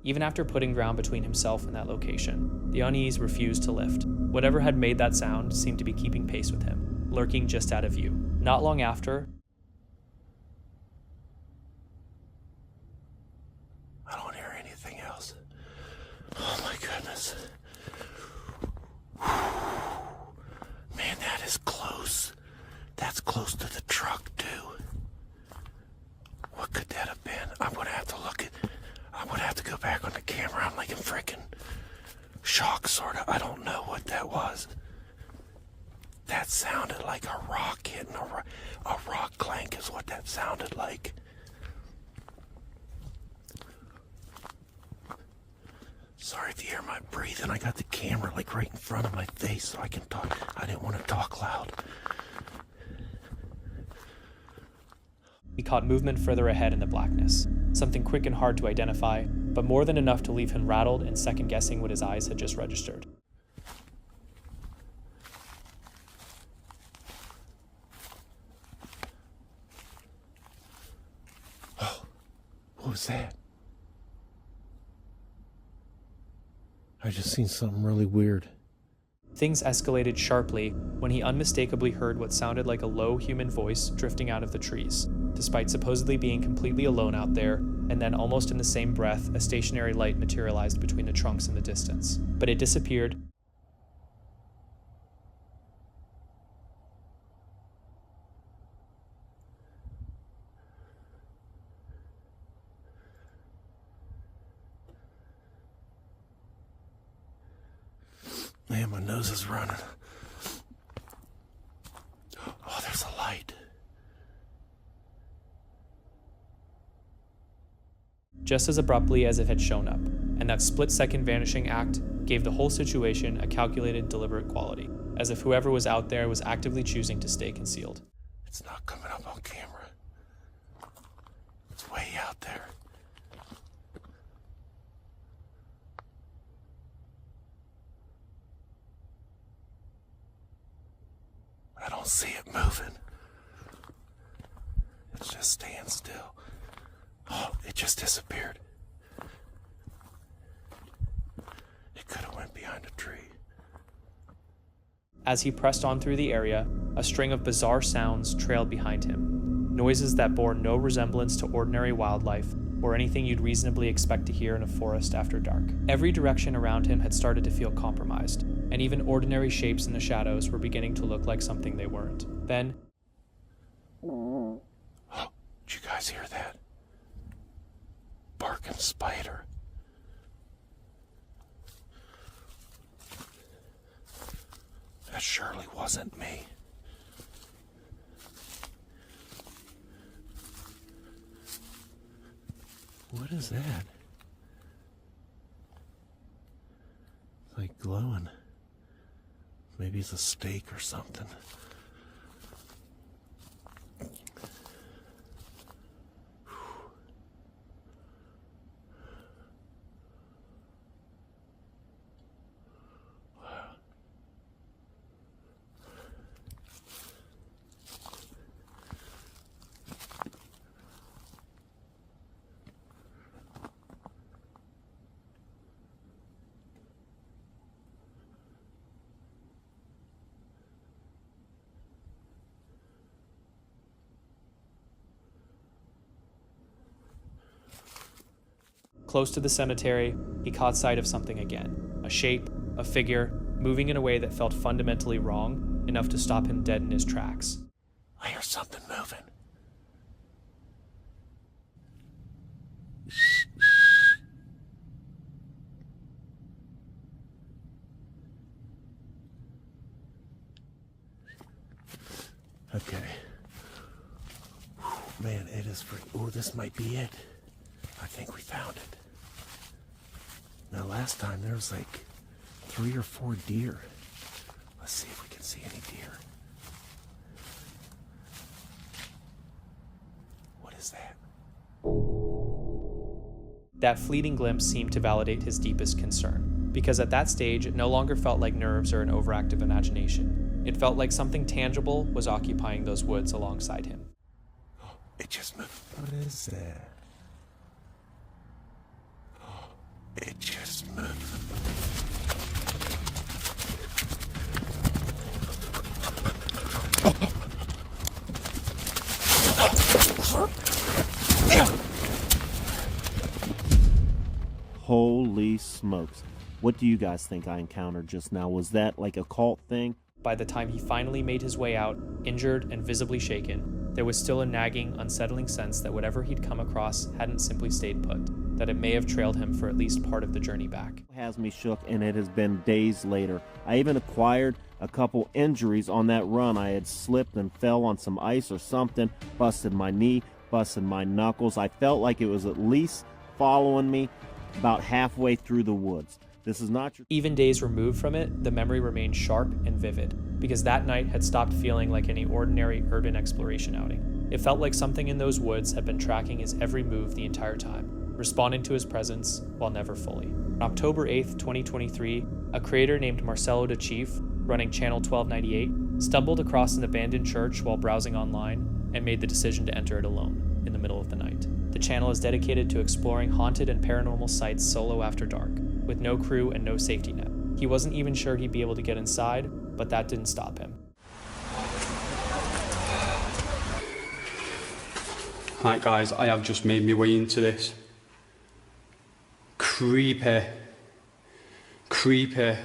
Even after putting ground between himself and that location, the unease refused to lift. Whatever had made that sound seemed to be keeping pace with him, lurking just out of view. Not long after, I don't hear anything else. Oh my goodness. Man, that is close. That's close to the truck too. What could that have been? I'm gonna have to go back on the camera. I'm like in freaking shock, sorta. I don't know what that was. That sounded like a rock hitting a rock clank is what that sounded like. Sorry if you hear my breathing. I got the camera like right in front of my face so I can talk. I didn't want to talk loud. he caught movement further ahead in the blackness, something quick and hard to identify, but more than enough to leave him rattled and second-guessing what his eyes had just registered. Oh, what was that? I just seen something really weird. Things escalated sharply when he unmistakably heard what sounded like a low human voice drifting out of the trees, despite supposedly being completely alone out there, and then almost in the same breath, a stationary light materialized between the trunks in the distance. But it disappeared. Man, my nose is running. Oh, there's a light. Just as abruptly as if it had shown up, and that split-second vanishing act gave the whole situation a calculated, deliberate quality, as if whoever was out there was actively choosing to stay concealed. It's not coming up on camera. It's way out there. I don't see it moving. It's just staying still. Oh, it just disappeared. It could have went behind a tree. As he pressed on through the area, a string of bizarre sounds trailed behind him. Noises that bore no resemblance to ordinary wildlife or anything you'd reasonably expect to hear in a forest after dark. Every direction around him had started to feel compromised, and even ordinary shapes in the shadows were beginning to look like something they weren't. Then, oh, did you guys hear that? Barking spider. That surely wasn't me. What is that? It's like glowing. Maybe it's a steak or something. close to the cemetery, he caught sight of something again. A shape, a figure, moving in a way that felt fundamentally wrong, enough to stop him dead in his tracks. I hear something moving. Okay. Man, it is pretty. Oh, this might be it. I think we found it. Now, last time there was like 3 or 4 deer. Let's see if we can see any deer. What is that? That fleeting glimpse seemed to validate his deepest concern, because at that stage it no longer felt like nerves or an overactive imagination. It felt like something tangible was occupying those woods alongside him. It just moved. What is there? It just moved. Holy smokes. What do you guys think I encountered just now? Was that like a cult thing? By the time he finally made his way out, injured and visibly shaken, there was still a nagging, unsettling sense that whatever he'd come across hadn't simply stayed put, that it may have trailed him for at least part of the journey back. It has me shook, and it has been days later. I even acquired a couple injuries on that run. I had slipped and fell on some ice or something, busted my knee, busted my knuckles. I felt like it was at least following me about halfway through the woods. This is not your... Even days removed from it, the memory remained sharp and vivid, because that night had stopped feeling like any ordinary urban exploration outing. It felt like something in those woods had been tracking his every move the entire time, responding to his presence while never fully. On October 8th, 2023, a creator named Marcelo the Chief, running channel 1298, stumbled across an abandoned church while browsing online and made the decision to enter it alone in the middle of the night. The channel is dedicated to exploring haunted and paranormal sites solo after dark, with no crew and no safety net. He wasn't even sure he'd be able to get inside, but that didn't stop him. Right guys, I have just made my way into this creepy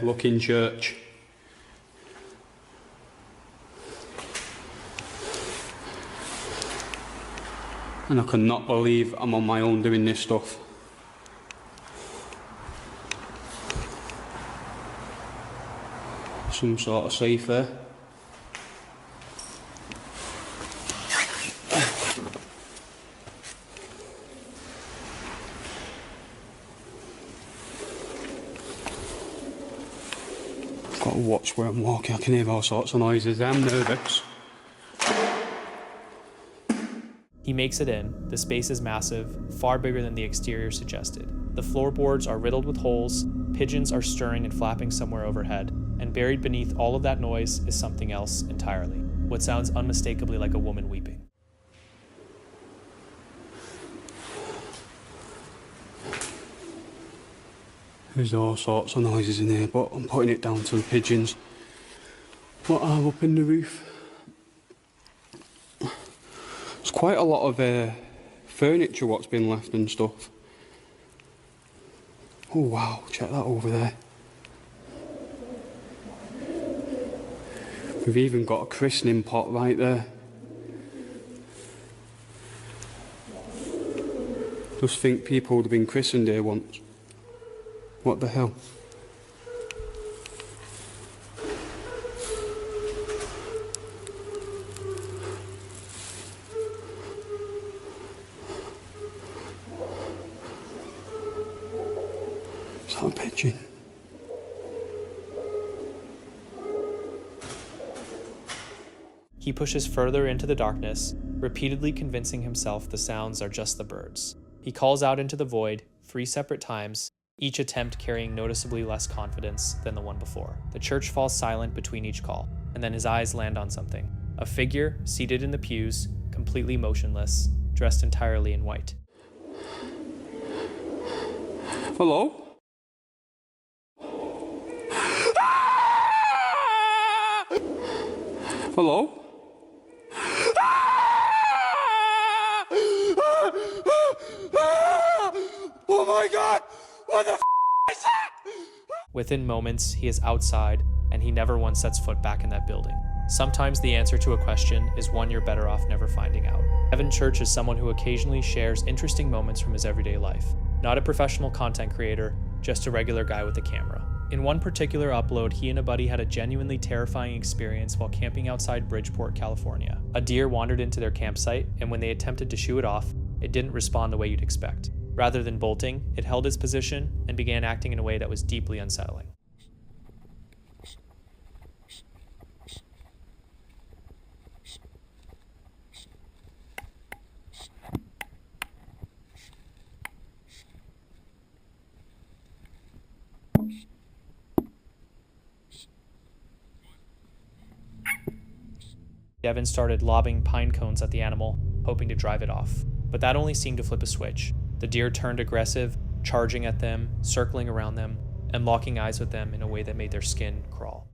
looking church. And I cannot believe I'm on my own doing this stuff. Some sort of safe there. Got to watch where I'm walking. I can hear all sorts of noises. I'm nervous. He makes it in. The space is massive, far bigger than the exterior suggested. The floorboards are riddled with holes, pigeons are stirring and flapping somewhere overhead, and buried beneath all of that noise is something else entirely, what sounds unmistakably like a woman weeping. There's all sorts of noises in here, but I'm putting it down to the pigeons. What are up in the roof? There's quite a lot of furniture what's been left and stuff. Oh wow, check that over there. We've even got a christening pot right there. Just think people would have been christened here once. What the hell? Is that a pigeon? He pushes further into the darkness, repeatedly convincing himself the sounds are just the birds. He calls out into the void 3 separate times, each attempt carrying noticeably less confidence than the one before. The church falls silent between each call, and then his eyes land on something. A figure seated in the pews, completely motionless, dressed entirely in white. Hello? Hello? Oh my god! What the f is that? Within moments, he is outside, and he never once sets foot back in that building. Sometimes the answer to a question is one you're better off never finding out. Evan Church is someone who occasionally shares interesting moments from his everyday life. Not a professional content creator, just a regular guy with a camera. In one particular upload, he and a buddy had a genuinely terrifying experience while camping outside Bridgeport, California. A deer wandered into their campsite, and when they attempted to shoo it off, it didn't respond the way you'd expect. Rather than bolting, it held its position and began acting in a way that was deeply unsettling. Devin started lobbing pine cones at the animal, hoping to drive it off. But that only seemed to flip a switch. The deer turned aggressive, charging at them, circling around them, and locking eyes with them in a way that made their skin crawl.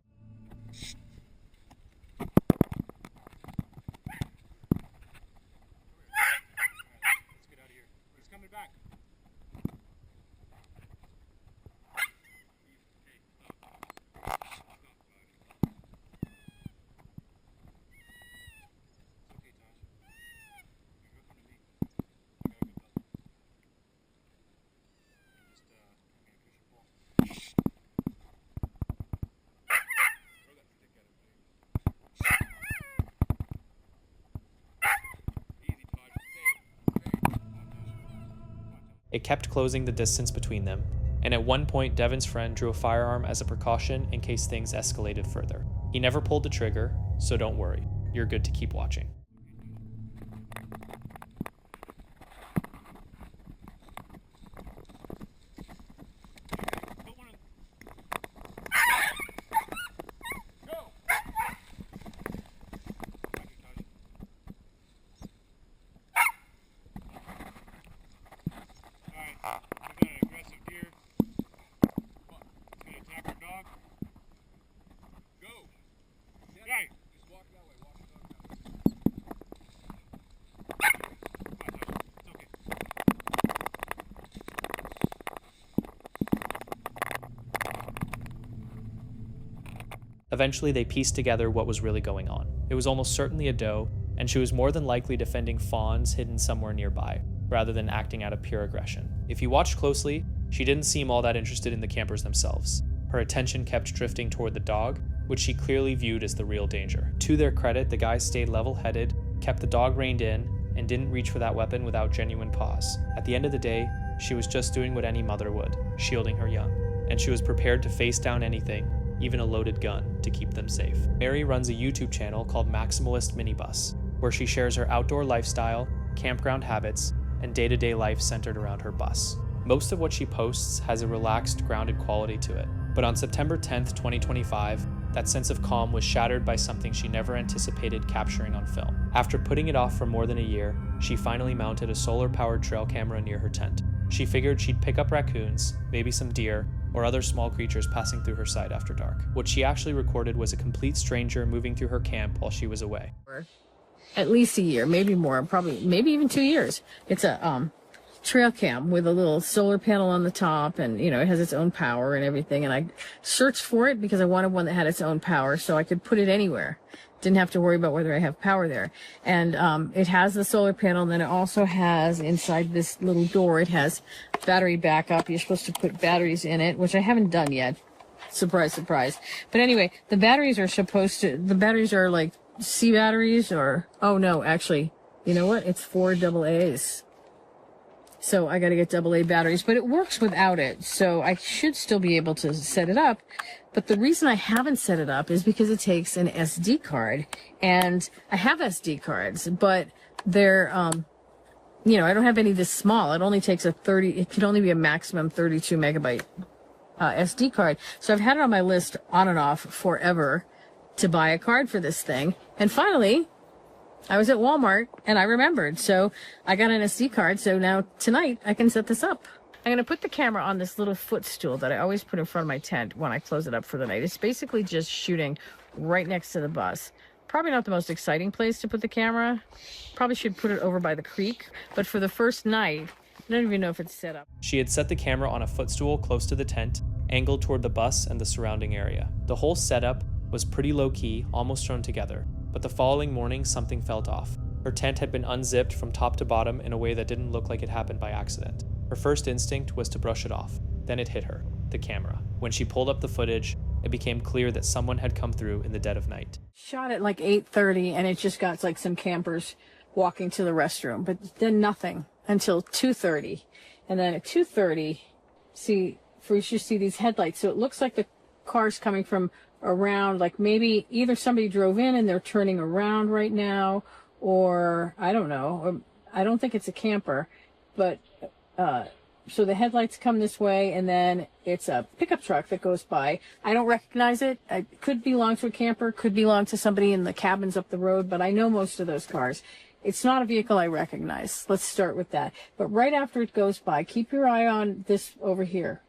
It kept closing the distance between them, and at one point Devin's friend drew a firearm as a precaution in case things escalated further. He never pulled the trigger, so don't worry, you're good to keep watching. Eventually, they pieced together what was really going on. It was almost certainly a doe, and she was more than likely defending fawns hidden somewhere nearby, rather than acting out of pure aggression. If you watched closely, she didn't seem all that interested in the campers themselves. Her attention kept drifting toward the dog, which she clearly viewed as the real danger. To their credit, the guys stayed level-headed, kept the dog reined in, and didn't reach for that weapon without genuine pause. At the end of the day, she was just doing what any mother would, shielding her young, and she was prepared to face down anything, even a loaded gun, to keep them safe. Mary runs a YouTube channel called Maximalist Minibus, where she shares her outdoor lifestyle, campground habits, and day-to-day life centered around her bus. Most of what she posts has a relaxed, grounded quality to it. But on September 10th, 2025, that sense of calm was shattered by something she never anticipated capturing on film. After putting it off for more than a year, she finally mounted a solar-powered trail camera near her tent. She figured she'd pick up raccoons, maybe some deer, or other small creatures passing through her site after dark. What she actually recorded was a complete stranger moving through her camp while she was away. At least a year, maybe more, maybe even 2 years. It's a trail cam with a little solar panel on the top, and it has its own power and everything. And I searched for it because I wanted one that had its own power so I could put it anywhere. Didn't have to worry about whether I have power there. And it has the solar panel, and then it also has inside this little door, it has battery backup. You're supposed to put batteries in it, which I haven't done yet. Surprise, surprise. But anyway, the batteries are like C batteries, or, oh no, actually, you know what? It's 4 AA's. So I got to get AA batteries, but it works without it. So I should still be able to set it up. But the reason I haven't set it up is because it takes an SD card, and I have SD cards, but they're, I don't have any this small. It only takes it can only be a maximum 32 megabyte SD card. So I've had it on my list on and off forever to buy a card for this thing. And finally, I was at Walmart and I remembered. So I got an SD card. So now tonight I can set this up. I'm going to put the camera on this little footstool that I always put in front of my tent when I close it up for the night. It's basically just shooting right next to the bus. Probably not the most exciting place to put the camera. Probably should put it over by the creek. But for the first night, I don't even know if it's set up. She had set the camera on a footstool close to the tent, angled toward the bus and the surrounding area. The whole setup was pretty low-key, almost thrown together. But the following morning, something felt off. Her tent had been unzipped from top to bottom in a way that didn't look like it happened by accident. Her first instinct was to brush it off. Then it hit her, the camera. When she pulled up the footage, it became clear that someone had come through in the dead of night. Shot at like 8:30, and it just got like some campers walking to the restroom, but then nothing until 2:30. And then at 2:30, you see these headlights. So it looks like the car's coming from around, like maybe either somebody drove in and they're turning around right now, or I don't know. I don't think it's a camper, but so the headlights come this way, and then it's a pickup truck that goes by. I don't recognize it. It could belong to a camper, could belong to somebody in the cabins up the road, but I know most of those cars. It's not a vehicle I recognize. Let's start with that. But right after it goes by, keep your eye on this over here.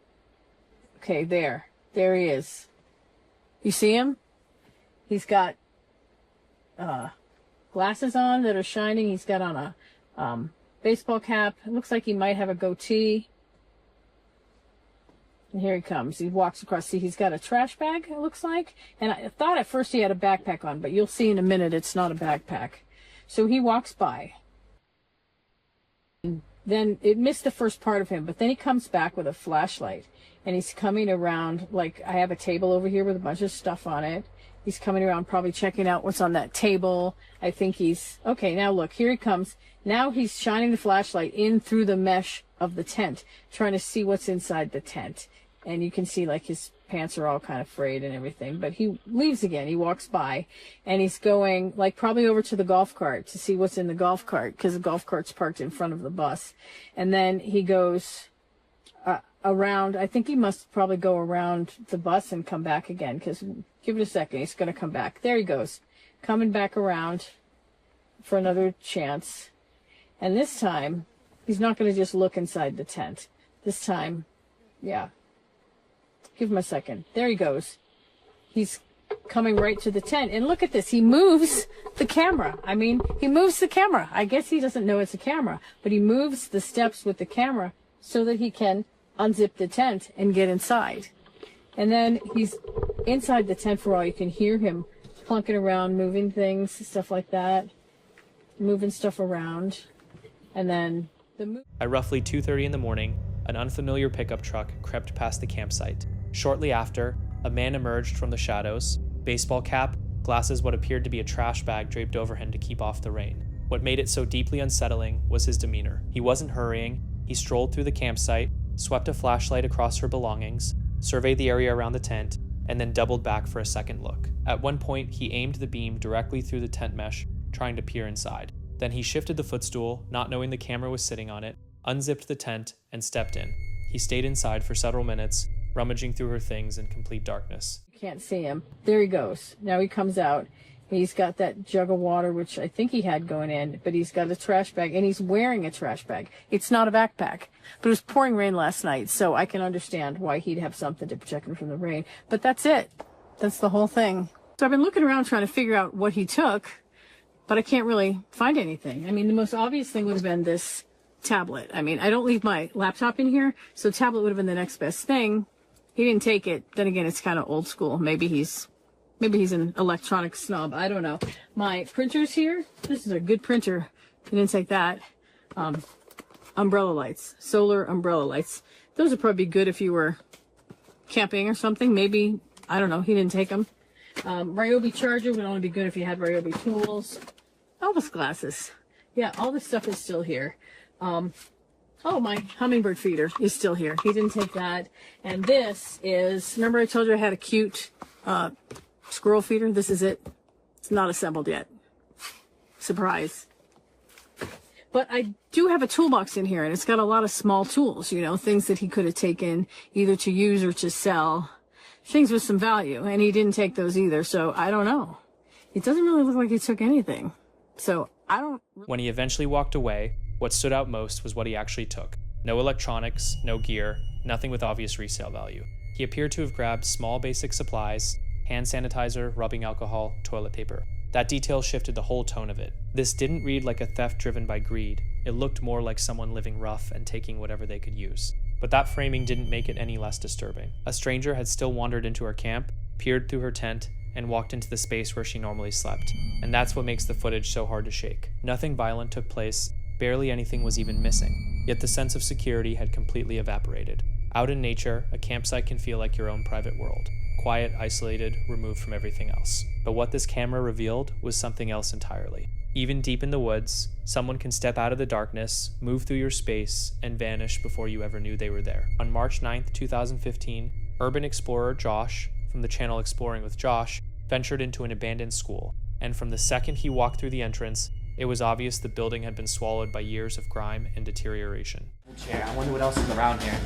Okay, there. There he is. You see him? He's got glasses on that are shining. He's got on a baseball cap. It looks like he might have a goatee. And here he comes. He walks across. See, he's got a trash bag, it looks like. And I thought at first he had a backpack on, but you'll see in a minute it's not a backpack. So he walks by. And then it missed the first part of him, but then he comes back with a flashlight. And he's coming around, like, I have a table over here with a bunch of stuff on it. He's coming around probably checking out what's on that table. I think he's... Okay, now look, here he comes. Now he's shining the flashlight in through the mesh of the tent, trying to see what's inside the tent. And you can see, like, his pants are all kind of frayed and everything. But he leaves again. He walks by, and he's going, like, probably over to the golf cart to see what's in the golf cart, because the golf cart's parked in front of the bus. And then he goes around. I think he must probably go around the bus and come back again, because give it a second. He's going to come back. There he goes, coming back around for another chance. And this time, he's not going to just look inside the tent. This time, yeah. Give him a second. There he goes. He's coming right to the tent. And look at this. He moves the camera. I mean, he moves the camera. I guess he doesn't know it's a camera, but he moves the steps with the camera so that he can unzip the tent and get inside. And then he's inside the tent for all you can hear him plunking around, moving things, stuff like that, moving stuff around. And then at roughly 2:30 in the morning, an unfamiliar pickup truck crept past the campsite. Shortly after, a man emerged from the shadows, baseball cap, glasses, what appeared to be a trash bag draped over him to keep off the rain. What made it so deeply unsettling was his demeanor. He wasn't hurrying. He strolled through the campsite, swept a flashlight across her belongings, surveyed the area around the tent, and then doubled back for a second look. At one point, he aimed the beam directly through the tent mesh, trying to peer inside. Then he shifted the footstool, not knowing the camera was sitting on it, unzipped the tent, and stepped in. He stayed inside for several minutes, rummaging through her things in complete darkness. You can't see him. There he goes. Now he comes out. He's got that jug of water, which I think he had going in, but he's got a trash bag, and he's wearing a trash bag. It's not a backpack, but it was pouring rain last night, so I can understand why he'd have something to protect him from the rain. But that's it. That's the whole thing. So I've been looking around trying to figure out what he took, but I can't really find anything. I mean, the most obvious thing would have been this tablet. I mean, I don't leave my laptop in here, so tablet would have been the next best thing. He didn't take it. Then again, it's kind of old school. Maybe he's an electronic snob. I don't know. My printer's here. This is a good printer. He didn't take that. Umbrella lights. Solar umbrella lights. Those would probably be good if you were camping or something. Maybe. I don't know. He didn't take them. Ryobi charger would only be good if you had Ryobi tools. Elvis glasses. Yeah, all this stuff is still here. Oh, my hummingbird feeder is still here. He didn't take that. And this is, remember I told you I had a cute squirrel feeder? This is it. It's not assembled yet. Surprise. But I do have a toolbox in here, and it's got a lot of small tools, you know, things that he could have taken either to use or to sell. Things with some value, and he didn't take those either, so I don't know. It doesn't really look like he took anything. So I don't... When he eventually walked away, what stood out most was what he actually took. No electronics, no gear, nothing with obvious resale value. He appeared to have grabbed small basic supplies, hand sanitizer, rubbing alcohol, toilet paper. That detail shifted the whole tone of it. This didn't read like a theft driven by greed. It looked more like someone living rough and taking whatever they could use. But that framing didn't make it any less disturbing. A stranger had still wandered into her camp, peered through her tent, and walked into the space where she normally slept. And that's what makes the footage so hard to shake. Nothing violent took place. Barely anything was even missing, yet the sense of security had completely evaporated. Out in nature, a campsite can feel like your own private world. Quiet, isolated, removed from everything else. But what this camera revealed was something else entirely. Even deep in the woods, someone can step out of the darkness, move through your space, and vanish before you ever knew they were there. On March 9th, 2015, urban explorer Josh, from the channel Exploring with Josh, ventured into an abandoned school. And from the second he walked through the entrance, it was obvious the building had been swallowed by years of grime and deterioration. chair. I wonder what else is around here.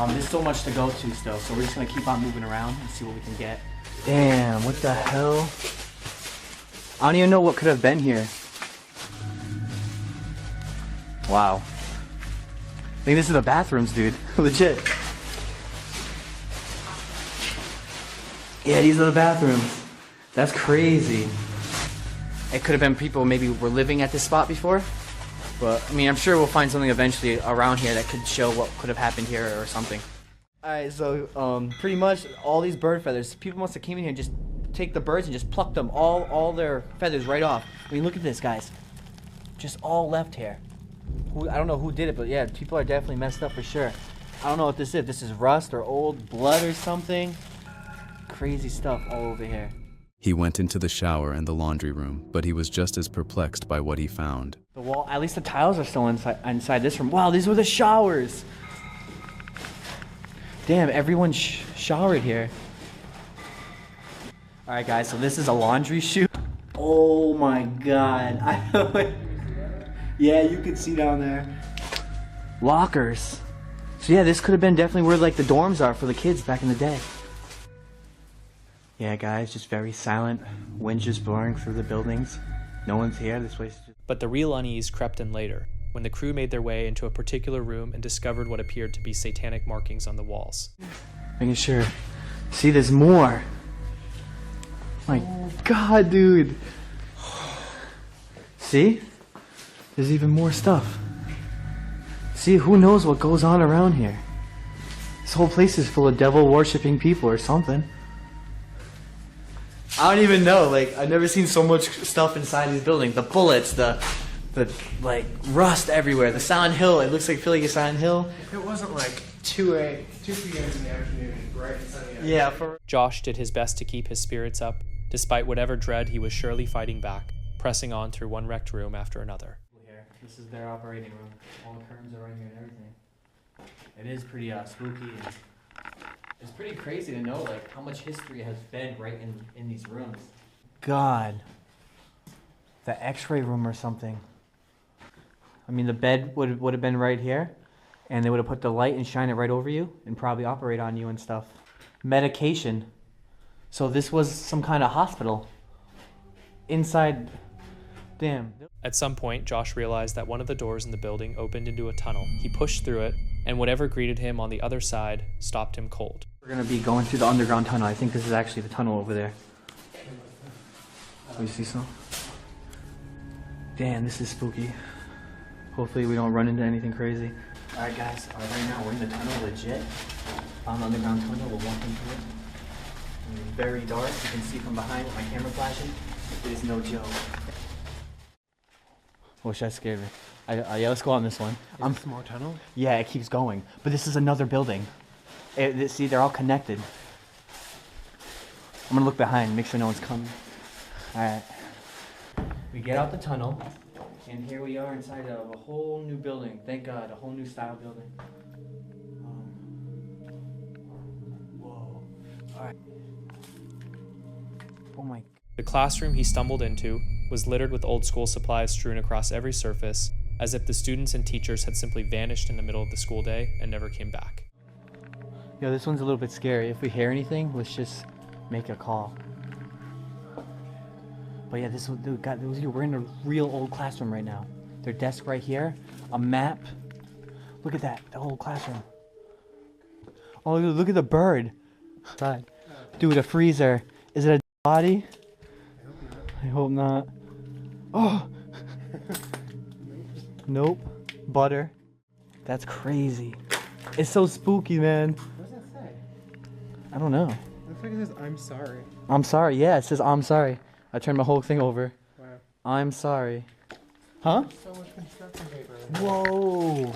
There's so much to go to still, so we're just gonna keep on moving around and see what we can get. Damn, what the hell? I don't even know what could have been here. Wow. I think this is the bathrooms, dude. Legit. Yeah, these are the bathrooms. That's crazy. It could have been people maybe were living at this spot before. But, I mean, I'm sure we'll find something eventually around here that could show what could have happened here or something. Alright, so, pretty much all these bird feathers, people must have came in here and just take the birds and just plucked them, all their feathers right off. I mean, look at this, guys. Just all left here. I don't know who did it, but yeah, people are definitely messed up for sure. I don't know what this is. If this is rust or old blood or something. Crazy stuff all over here. He went into the shower and the laundry room, but he was just as perplexed by what he found. The wall, at least the tiles are still inside this room. Wow, these were the showers. Damn, everyone showered here. All right, guys, so this is a laundry chute. Oh my God. Yeah, you can see down there. Lockers. So yeah, this could have been definitely where like the dorms are for the kids back in the day. Yeah, guys, just very silent. Wind's just blowing through the buildings. No one's here. This place is just... But the real unease crept in later, when the crew made their way into a particular room and discovered what appeared to be satanic markings on the walls. Making sure. See, there's more. My God, dude. See? There's even more stuff. See, who knows what goes on around here? This whole place is full of devil-worshipping people or something. I don't even know, like, I've never seen so much stuff inside these buildings. The bullets, the like, rust everywhere. The Silent Hill, it looks like feeling a Silent Hill. It wasn't like 2 p.m. in the afternoon, right? Yeah, for... Josh did his best to keep his spirits up, despite whatever dread he was surely fighting back, pressing on through one wrecked room after another. This is their operating room. All the curtains are right here and everything. It is pretty spooky. And it's pretty crazy to know like how much history has been right in these rooms. God. The x-ray room or something. I mean, the bed would have been right here, and they would have put the light and shine it right over you and probably operate on you and stuff. Medication. So this was some kind of hospital. Inside... Damn. At some point, Josh realized that one of the doors in the building opened into a tunnel. He pushed through it, and whatever greeted him on the other side stopped him cold. We're gonna be going through the underground tunnel. I think this is actually the tunnel over there. Oh, you see some? Damn, this is spooky. Hopefully we don't run into anything crazy. Alright guys, right now we're in the tunnel legit. Found the underground tunnel, we're walking through it. It's very dark, you can see from behind with my camera flashing. It is no joke. Wish I scared me. Yeah, let's go on this one. Is this more tunnel? Yeah, it keeps going. But this is another building. See, they're all connected. I'm gonna look behind, make sure no one's coming. Alright. We get out the tunnel, and here we are inside of a whole new building. Thank God, a whole new style building. Whoa. Alright. Oh my. The classroom he stumbled into was littered with old school supplies strewn across every surface, as if the students and teachers had simply vanished in the middle of the school day and never came back. Yo, this one's a little bit scary. If we hear anything, let's just make a call. But yeah, we're in a real old classroom right now. Their desk right here, a map. Look at that, the whole classroom. Oh, look at the bird. Dude, a freezer. Is it a body? I hope not. Oh! Nope. Butter. That's crazy. It's so spooky, man. What does that say? I don't know. Looks like it says, I'm sorry. I'm sorry. Yeah, it says, I'm sorry. I turned my whole thing over. Wow. I'm sorry. Huh? So much construction paper. Whoa.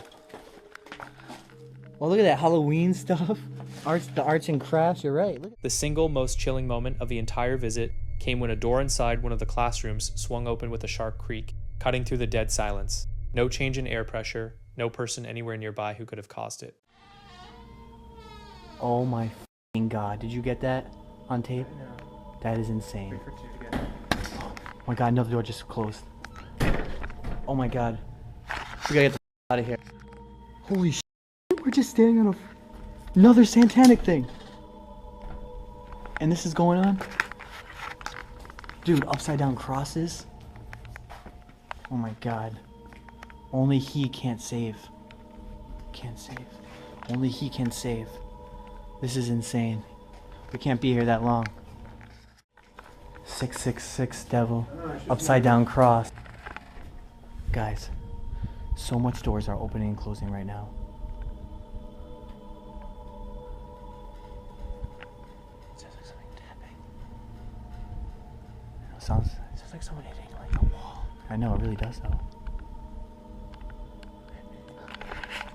Well, look at that Halloween stuff. The arts and crafts, you're right. Look. The single most chilling moment of the entire visit came when a door inside one of the classrooms swung open with a sharp creak, cutting through the dead silence. No change in air pressure, no person anywhere nearby who could have caused it. Oh my f***ing God, did you get that on tape? No. That is insane. Wait for 2 to get it. Oh my God, another door just closed. Oh my God. We gotta get the f*** out of here. Holy shit, we're just standing on another satanic thing. And this is going on? Dude, upside down crosses? Oh my god. Only he can't save. Can't save. Only he can save. This is insane. We can't be here that long. 666 devil. Upside down cross. Guys, so much doors are opening and closing right now. Sounds like something tapping. Sounds like someone hitting like a wall. I know, it really does though.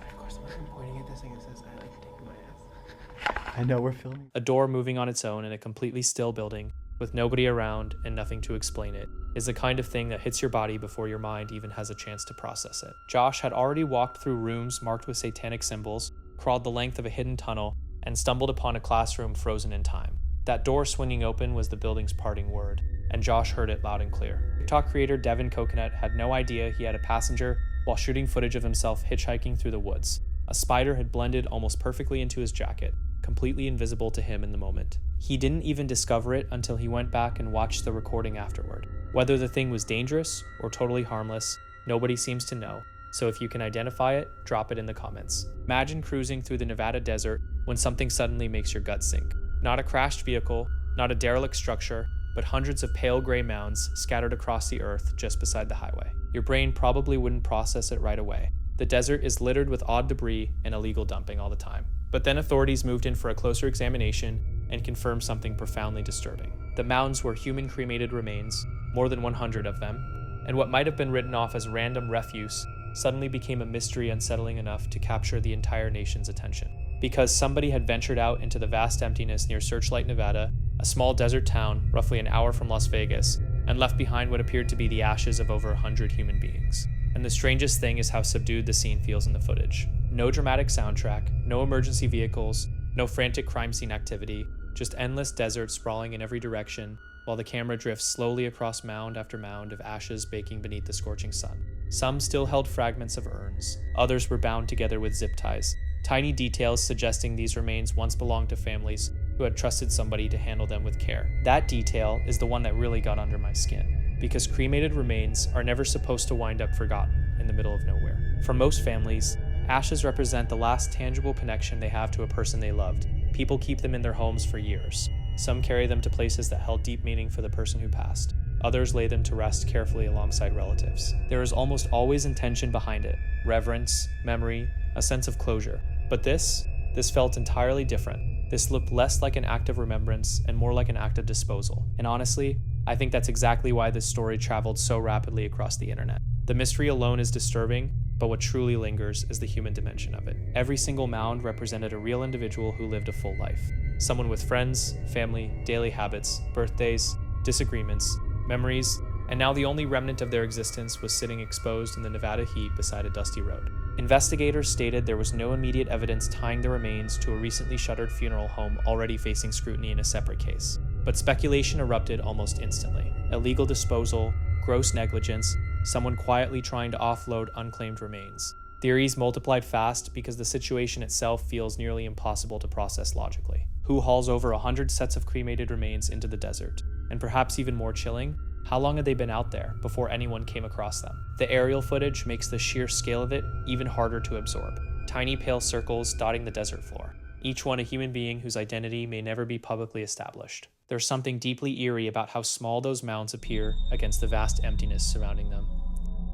Of course, I'm pointing at this thing and says, I like taking my ass. I know, we're filming. A door moving on its own in a completely still building, with nobody around and nothing to explain it, is the kind of thing that hits your body before your mind even has a chance to process it. Josh had already walked through rooms marked with satanic symbols, crawled the length of a hidden tunnel, and stumbled upon a classroom frozen in time. That door swinging open was the building's parting word, and Josh heard it loud and clear. TikTok creator Devin Coconut had no idea he had a passenger while shooting footage of himself hitchhiking through the woods. A spider had blended almost perfectly into his jacket, completely invisible to him in the moment. He didn't even discover it until he went back and watched the recording afterward. Whether the thing was dangerous or totally harmless, nobody seems to know, so if you can identify it, drop it in the comments. Imagine cruising through the Nevada desert when something suddenly makes your gut sink. Not a crashed vehicle, not a derelict structure, but hundreds of pale gray mounds scattered across the earth just beside the highway. Your brain probably wouldn't process it right away. The desert is littered with odd debris and illegal dumping all the time. But then authorities moved in for a closer examination and confirmed something profoundly disturbing. The mounds were human cremated remains, more than 100 of them, and what might have been written off as random refuse suddenly became a mystery unsettling enough to capture the entire nation's attention. Because somebody had ventured out into the vast emptiness near Searchlight, Nevada, a small desert town roughly an hour from Las Vegas, and left behind what appeared to be the ashes of over 100 human beings. And the strangest thing is how subdued the scene feels in the footage. No dramatic soundtrack, no emergency vehicles, no frantic crime scene activity, just endless desert sprawling in every direction, while the camera drifts slowly across mound after mound of ashes baking beneath the scorching sun. Some still held fragments of urns, others were bound together with zip ties, tiny details suggesting these remains once belonged to families who had trusted somebody to handle them with care. That detail is the one that really got under my skin, because cremated remains are never supposed to wind up forgotten in the middle of nowhere. For most families, ashes represent the last tangible connection they have to a person they loved. People keep them in their homes for years. Some carry them to places that held deep meaning for the person who passed. Others lay them to rest carefully alongside relatives. There is almost always intention behind it: reverence, memory, a sense of closure. But this felt entirely different. This looked less like an act of remembrance and more like an act of disposal. And honestly, I think that's exactly why this story traveled so rapidly across the internet. The mystery alone is disturbing, but what truly lingers is the human dimension of it. Every single mound represented a real individual who lived a full life. Someone with friends, family, daily habits, birthdays, disagreements, memories, and now the only remnant of their existence was sitting exposed in the Nevada heat beside a dusty road. Investigators stated there was no immediate evidence tying the remains to a recently shuttered funeral home already facing scrutiny in a separate case. But speculation erupted almost instantly. Illegal disposal, gross negligence, someone quietly trying to offload unclaimed remains. Theories multiplied fast because the situation itself feels nearly impossible to process logically. Who hauls over 100 sets of cremated remains into the desert? And perhaps even more chilling, how long had they been out there before anyone came across them? The aerial footage makes the sheer scale of it even harder to absorb. Tiny pale circles dotting the desert floor, each one a human being whose identity may never be publicly established. There's something deeply eerie about how small those mounds appear against the vast emptiness surrounding them.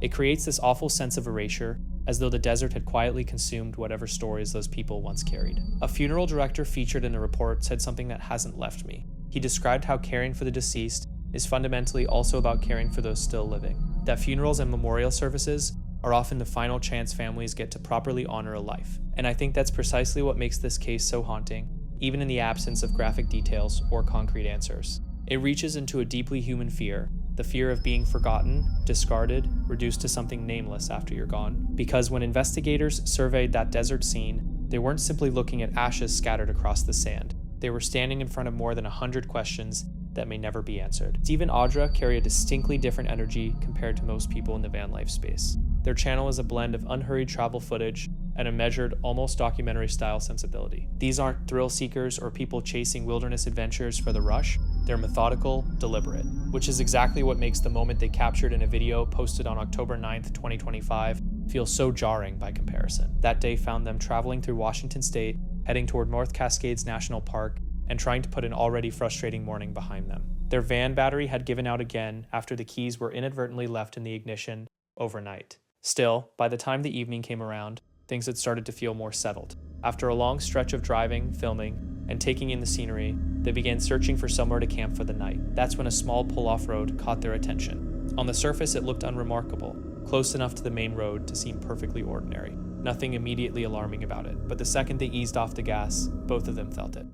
It creates this awful sense of erasure, as though the desert had quietly consumed whatever stories those people once carried. A funeral director featured in the report said something that hasn't left me. He described how caring for the deceased is fundamentally also about caring for those still living. That funerals and memorial services are often the final chance families get to properly honor a life. And I think that's precisely what makes this case so haunting, even in the absence of graphic details or concrete answers. It reaches into a deeply human fear, the fear of being forgotten, discarded, reduced to something nameless after you're gone. Because when investigators surveyed that desert scene, they weren't simply looking at ashes scattered across the sand. They were standing in front of more than 100 questions that may never be answered. Steve and Audra carry a distinctly different energy compared to most people in the van life space. Their channel is a blend of unhurried travel footage, and a measured, almost documentary-style sensibility. These aren't thrill seekers or people chasing wilderness adventures for the rush. They're methodical, deliberate, which is exactly what makes the moment they captured in a video posted on October 9th, 2025, feel so jarring by comparison. That day found them traveling through Washington State, heading toward North Cascades National Park, and trying to put an already frustrating morning behind them. Their van battery had given out again after the keys were inadvertently left in the ignition overnight. Still, by the time the evening came around, things had started to feel more settled. After a long stretch of driving, filming, and taking in the scenery, they began searching for somewhere to camp for the night. That's when a small pull-off road caught their attention. On the surface, it looked unremarkable, close enough to the main road to seem perfectly ordinary. Nothing immediately alarming about it, but the second they eased off the gas, both of them felt it.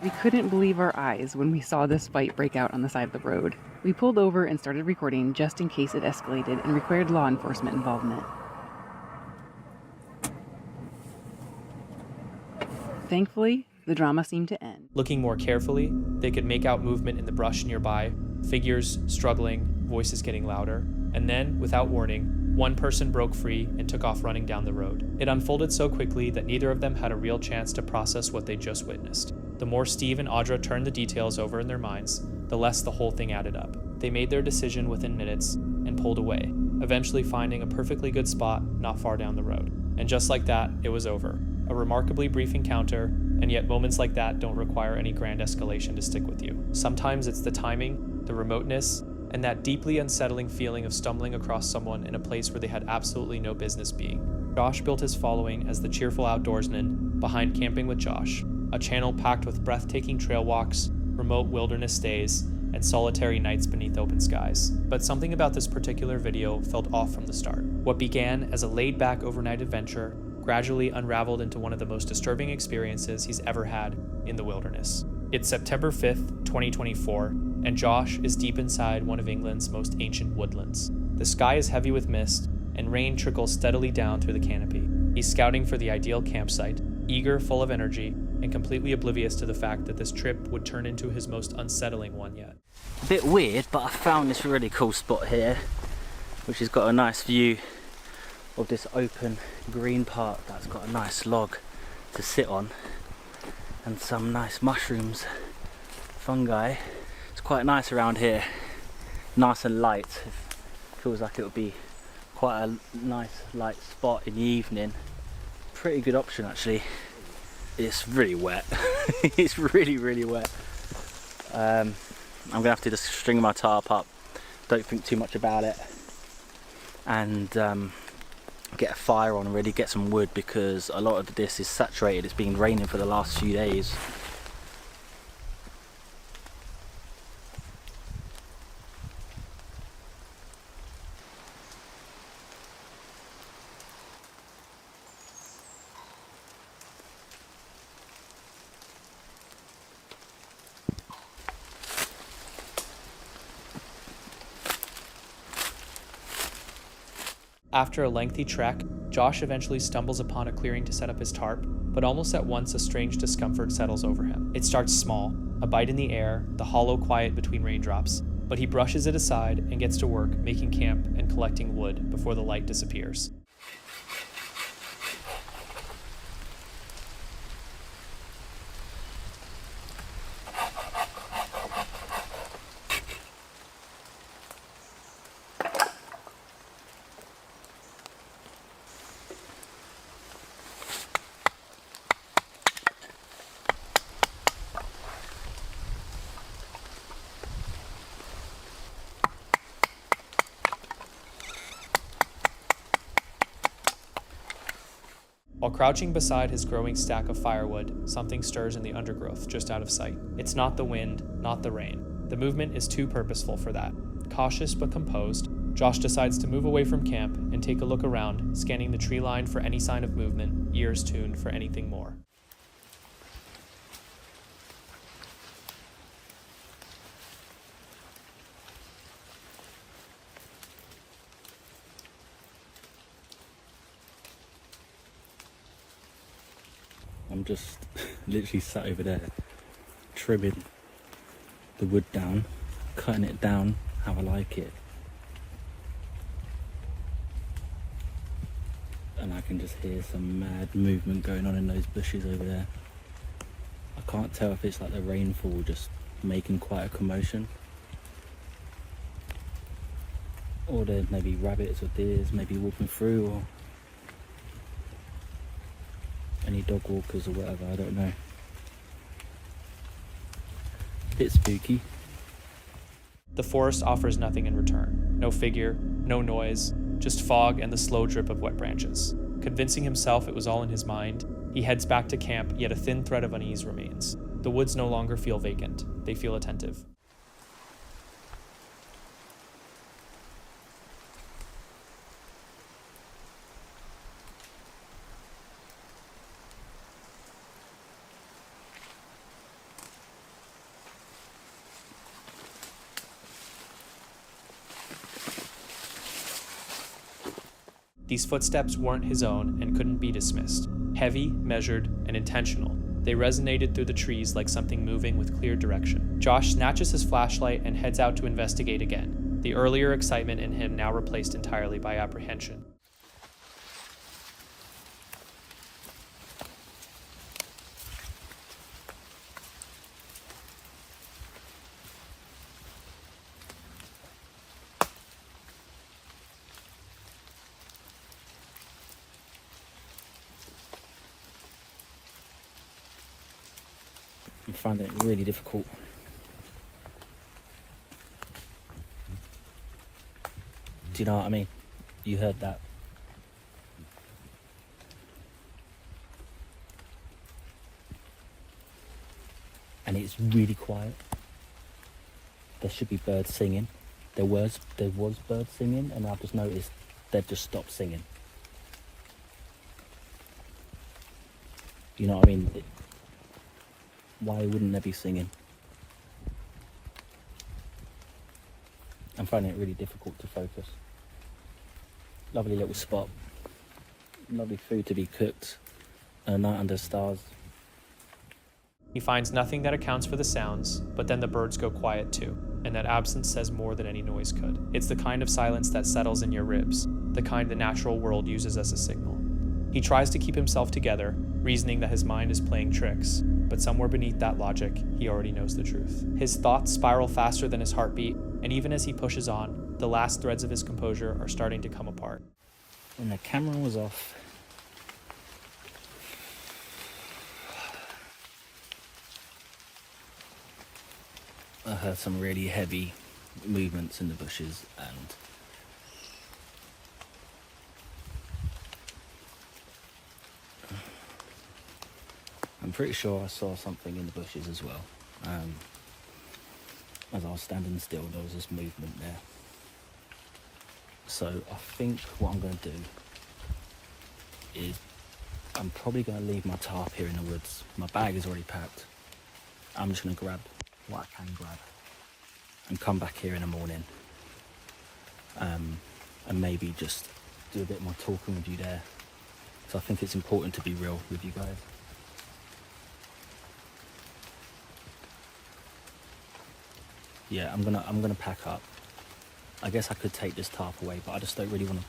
We couldn't believe our eyes when we saw this fight break out on the side of the road. We pulled over and started recording just in case it escalated and required law enforcement involvement. Thankfully, the drama seemed to end. Looking more carefully, they could make out movement in the brush nearby, figures struggling, voices getting louder, and then, without warning, one person broke free and took off running down the road. It unfolded so quickly that neither of them had a real chance to process what they just witnessed. The more Steve and Audra turned the details over in their minds, the less the whole thing added up. They made their decision within minutes and pulled away, eventually finding a perfectly good spot not far down the road. And just like that, it was over. A remarkably brief encounter, and yet moments like that don't require any grand escalation to stick with you. Sometimes it's the timing, the remoteness, and that deeply unsettling feeling of stumbling across someone in a place where they had absolutely no business being. Josh built his following as the cheerful outdoorsman behind Camping with Josh, a channel packed with breathtaking trail walks, remote wilderness stays, and solitary nights beneath open skies. But something about this particular video felt off from the start. What began as a laid-back overnight adventure gradually unraveled into one of the most disturbing experiences he's ever had in the wilderness. It's September 5th, 2024, and Josh is deep inside one of England's most ancient woodlands. The sky is heavy with mist, and rain trickles steadily down through the canopy. He's scouting for the ideal campsite, eager, full of energy, and completely oblivious to the fact that this trip would turn into his most unsettling one yet. A bit weird, but I found this really cool spot here, which has got a nice view of this open green part that's got a nice log to sit on and some nice mushrooms, fungi. It's quite nice around here, nice and light. It feels like it would be quite a nice light spot in the evening. Pretty good option actually. It's really wet. It's really wet. I'm gonna have to just string my tarp up, don't think too much about it, and get a fire on and really get some wood, because a lot of this is saturated. It's been raining for the last few days. After a lengthy trek, Josh eventually stumbles upon a clearing to set up his tarp, but almost at once a strange discomfort settles over him. It starts small, a bite in the air, the hollow quiet between raindrops, but he brushes it aside and gets to work making camp and collecting wood before the light disappears. While crouching beside his growing stack of firewood, something stirs in the undergrowth just out of sight. It's not the wind, not the rain. The movement is too purposeful for that. Cautious but composed, Josh decides to move away from camp and take a look around, scanning the tree line for any sign of movement, ears tuned for anything more. I'm just literally sat over there trimming the wood down, cutting it down how I like it. And I can just hear some mad movement going on in those bushes over there. I can't tell if it's like the rainfall just making quite a commotion, or there may be rabbits or deers maybe walking through, or any dog walkers or whatever, I don't know. Bit spooky. The forest offers nothing in return. No figure, no noise, just fog and the slow drip of wet branches. Convincing himself it was all in his mind, he heads back to camp, yet a thin thread of unease remains. The woods no longer feel vacant. They feel attentive. These footsteps weren't his own and couldn't be dismissed. Heavy, measured, and intentional, they resonated through the trees like something moving with clear direction. Josh snatches his flashlight and heads out to investigate again, the earlier excitement in him now replaced entirely by apprehension. I'm finding it really difficult. Do you know what I mean? You heard that. And it's really quiet. There should be birds singing. There was birds singing, and I've just noticed they've just stopped singing. You know what I mean? Why wouldn't they be singing? I'm finding it really difficult to focus. Lovely little spot. Lovely food to be cooked. And a night under stars. He finds nothing that accounts for the sounds, but then the birds go quiet too, and that absence says more than any noise could. It's the kind of silence that settles in your ribs, the kind the natural world uses as a signal. He tries to keep himself together, reasoning that his mind is playing tricks, but somewhere beneath that logic, he already knows the truth. His thoughts spiral faster than his heartbeat, and even as he pushes on, the last threads of his composure are starting to come apart. When the camera was off, I heard some really heavy movements in the bushes, and I'm pretty sure I saw something in the bushes as well. As I was standing still, there was this movement there. So I think what I'm going to do is I'm probably going to leave my tarp here in the woods. My bag is already packed. I'm just going to grab what I can grab and come back here in the morning, and maybe just do a bit more talking with you there. So I think it's important to be real with you guys. Yeah, I'm gonna pack up. I guess I could take this tarp away, but I just don't really want to.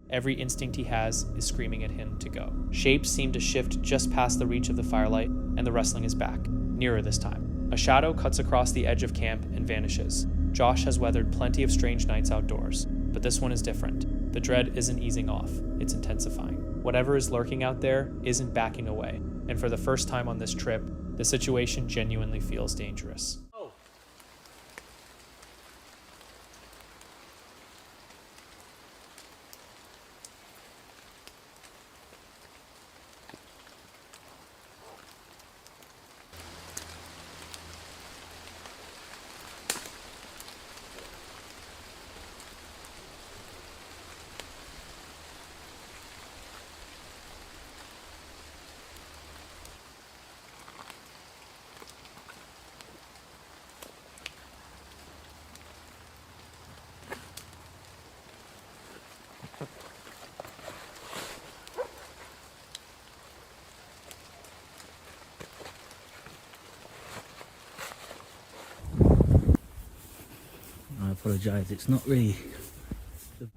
Every instinct he has is screaming at him to go. Shapes seem to shift just past the reach of the firelight, and the rustling is back, nearer this time. A shadow cuts across the edge of camp and vanishes. Josh has weathered plenty of strange nights outdoors, but this one is different. The dread isn't easing off, it's intensifying. Whatever is lurking out there isn't backing away, and for the first time on this trip, the situation genuinely feels dangerous. apologise. It's not really...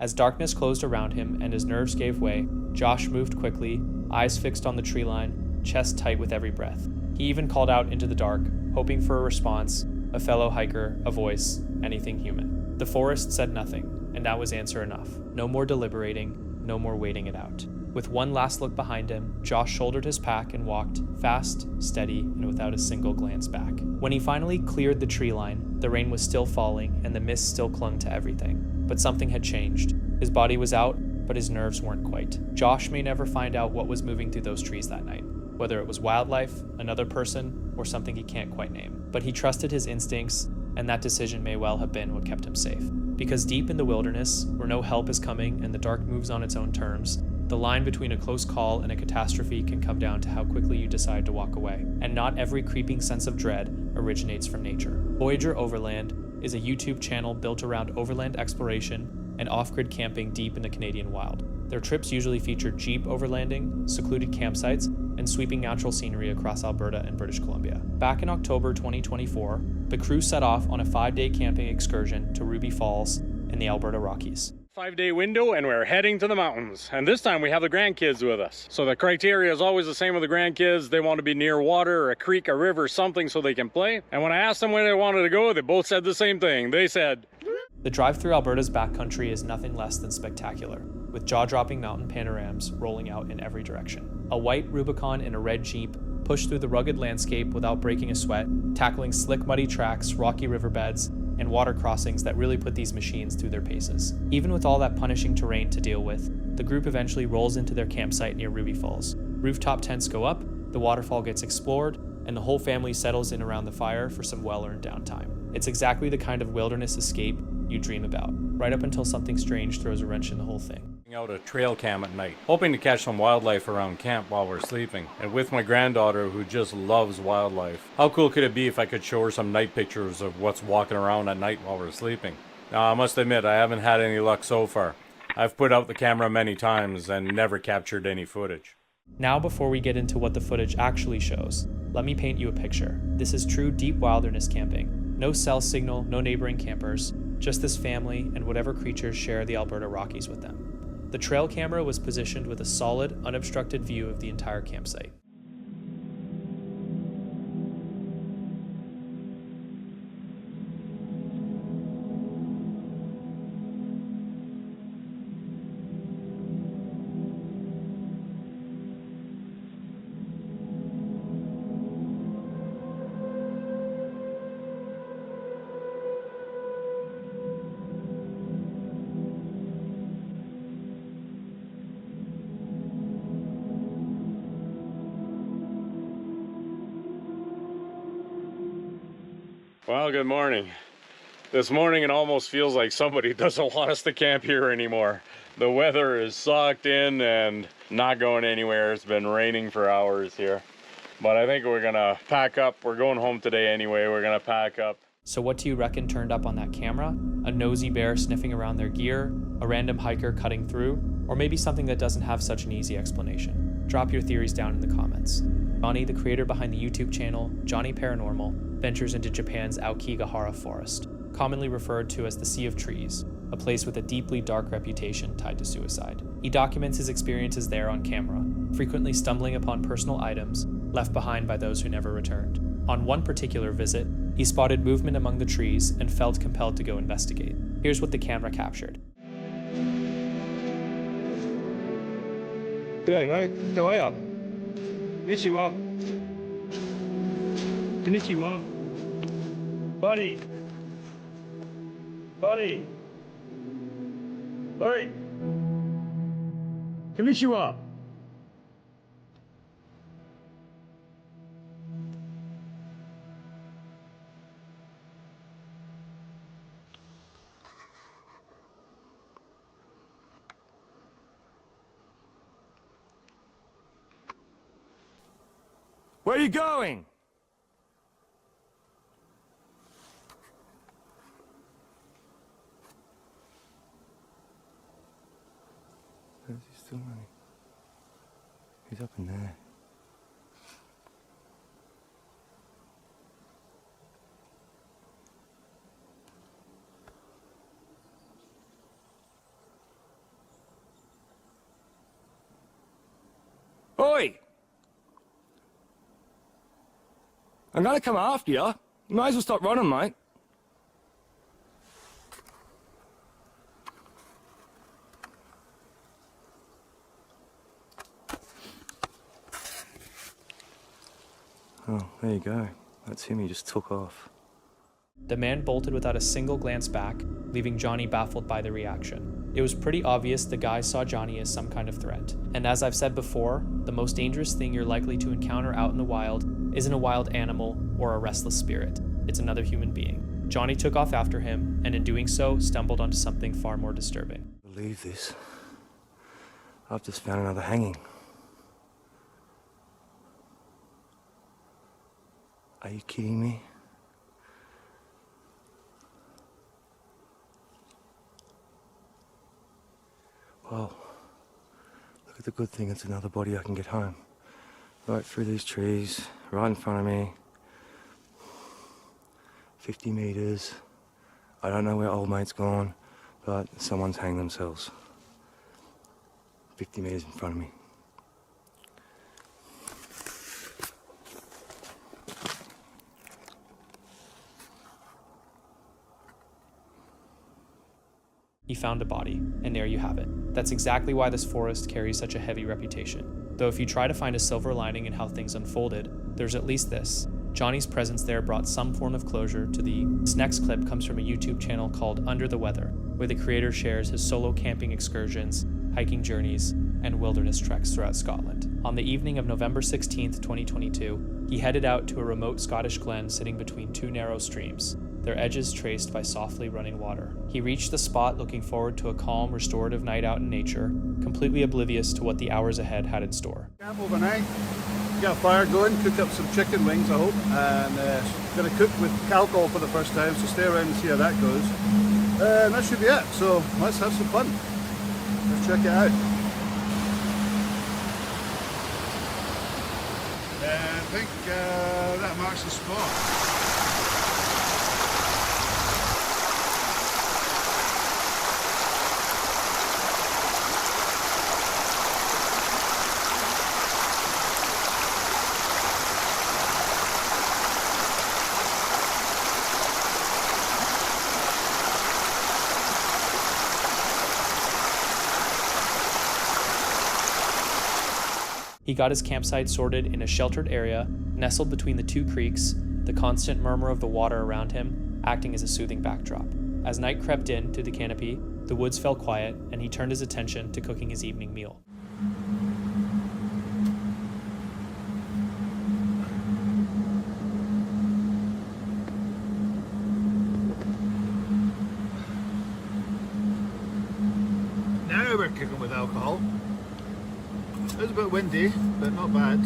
As darkness closed around him and his nerves gave way, Josh moved quickly, eyes fixed on the tree line, chest tight with every breath. He even called out into the dark, hoping for a response, a fellow hiker, a voice, anything human. The forest said nothing, and that was answer enough. No more deliberating, no more waiting it out. With one last look behind him, Josh shouldered his pack and walked, fast, steady, and without a single glance back. When he finally cleared the tree line, the rain was still falling and the mist still clung to everything. But something had changed. His body was out, but his nerves weren't quite. Josh may never find out what was moving through those trees that night, whether it was wildlife, another person, or something he can't quite name. But he trusted his instincts, and that decision may well have been what kept him safe. Because deep in the wilderness, where no help is coming and the dark moves on its own terms, the line between a close call and a catastrophe can come down to how quickly you decide to walk away. And not every creeping sense of dread originates from nature. Voyager Overland is a YouTube channel built around overland exploration and off-grid camping deep in the Canadian wild. Their trips usually feature jeep overlanding, secluded campsites, and sweeping natural scenery across Alberta and British Columbia. Back in October 2024, the crew set off on a 5-day camping excursion to Ruby Falls in the Alberta Rockies. 5-day window, and we're heading to the mountains. And this time we have the grandkids with us. So the criteria is always the same with the grandkids. They want to be near water or a creek, a river, something so they can play. And when I asked them where they wanted to go, they both said the same thing. They said, the drive through Alberta's backcountry is nothing less than spectacular, with jaw-dropping mountain panoramas rolling out in every direction. A white Rubicon and a red Jeep push through the rugged landscape without breaking a sweat, tackling slick muddy tracks, rocky riverbeds, and water crossings that really put these machines through their paces. Even with all that punishing terrain to deal with, the group eventually rolls into their campsite near Ruby Falls. Rooftop tents go up, the waterfall gets explored, and the whole family settles in around the fire for some well-earned downtime. It's exactly the kind of wilderness escape you dream about, right up until something strange throws a wrench in the whole thing. Out a trail cam at night, hoping to catch some wildlife around camp while we're sleeping, and with my granddaughter who just loves wildlife. How cool could it be if I could show her some night pictures of what's walking around at night while we're sleeping? Now, I must admit, I haven't had any luck so far. I've put out the camera many times and never captured any footage. Now, before we get into what the footage actually shows, let me paint you a picture. This is true deep wilderness camping. No cell signal, no neighboring campers, just this family and whatever creatures share the Alberta Rockies with them. The trail camera was positioned with a solid, unobstructed view of the entire campsite. Well, good morning. This morning it almost feels like somebody doesn't want us to camp here anymore. The weather is sucked in and not going anywhere. It's been raining for hours here. But I think we're gonna pack up. We're going home today anyway. We're gonna pack up. So what do you reckon turned up on that camera? A nosy bear sniffing around their gear, a random hiker cutting through, or maybe something that doesn't have such an easy explanation? Drop your theories down in the comments. Johnny, the creator behind the YouTube channel Johnny Paranormal, ventures into Japan's Aokigahara Forest, commonly referred to as the Sea of Trees, a place with a deeply dark reputation tied to suicide. He documents his experiences there on camera, frequently stumbling upon personal items left behind by those who never returned. On one particular visit, he spotted movement among the trees and felt compelled to go investigate. Here's what the camera captured. Buddy. Oi. Konnichiwa. Where are you going? Where's he still running? He's up in there. Oi! I'm gonna come after you. You might as well stop running, mate. Oh, there you go. That's him, he just took off. The man bolted without a single glance back, leaving Johnny baffled by the reaction. It was pretty obvious the guy saw Johnny as some kind of threat. And as I've said before, the most dangerous thing you're likely to encounter out in the wild isn't a wild animal or a restless spirit. It's another human being. Johnny took off after him, and in doing so, stumbled onto something far more disturbing. Believe this. I've just found another hanging. Are you kidding me? Well, look at the good thing, it's another body I can get home. Right through these trees, right in front of me. 50 meters. I don't know where old mate's gone, but someone's hanged themselves. 50 meters in front of me. He found a body, and there you have it. That's exactly why this forest carries such a heavy reputation. Though if you try to find a silver lining in how things unfolded, there's at least this. Johnny's presence there brought some form of closure to This next clip comes from a YouTube channel called Under the Weather, where the creator shares his solo camping excursions, hiking journeys, and wilderness treks throughout Scotland. On the evening of November 16th, 2022, he headed out to a remote Scottish glen sitting between two narrow streams, their edges traced by softly running water. He reached the spot looking forward to a calm, restorative night out in nature, completely oblivious to what the hours ahead had in store. Camp overnight, get a fire going, cook up some chicken wings, I hope, and going to cook with alcohol for the first time, so stay around and see how that goes. And that should be it, so let's have some fun. Let's check it out. I think that marks the spot. He got his campsite sorted in a sheltered area, nestled between the two creeks, the constant murmur of the water around him acting as a soothing backdrop. As night crept in through the canopy, the woods fell quiet, and he turned his attention to cooking his evening meal. Now we're cooking with alcohol. It's a bit windy, but not bad.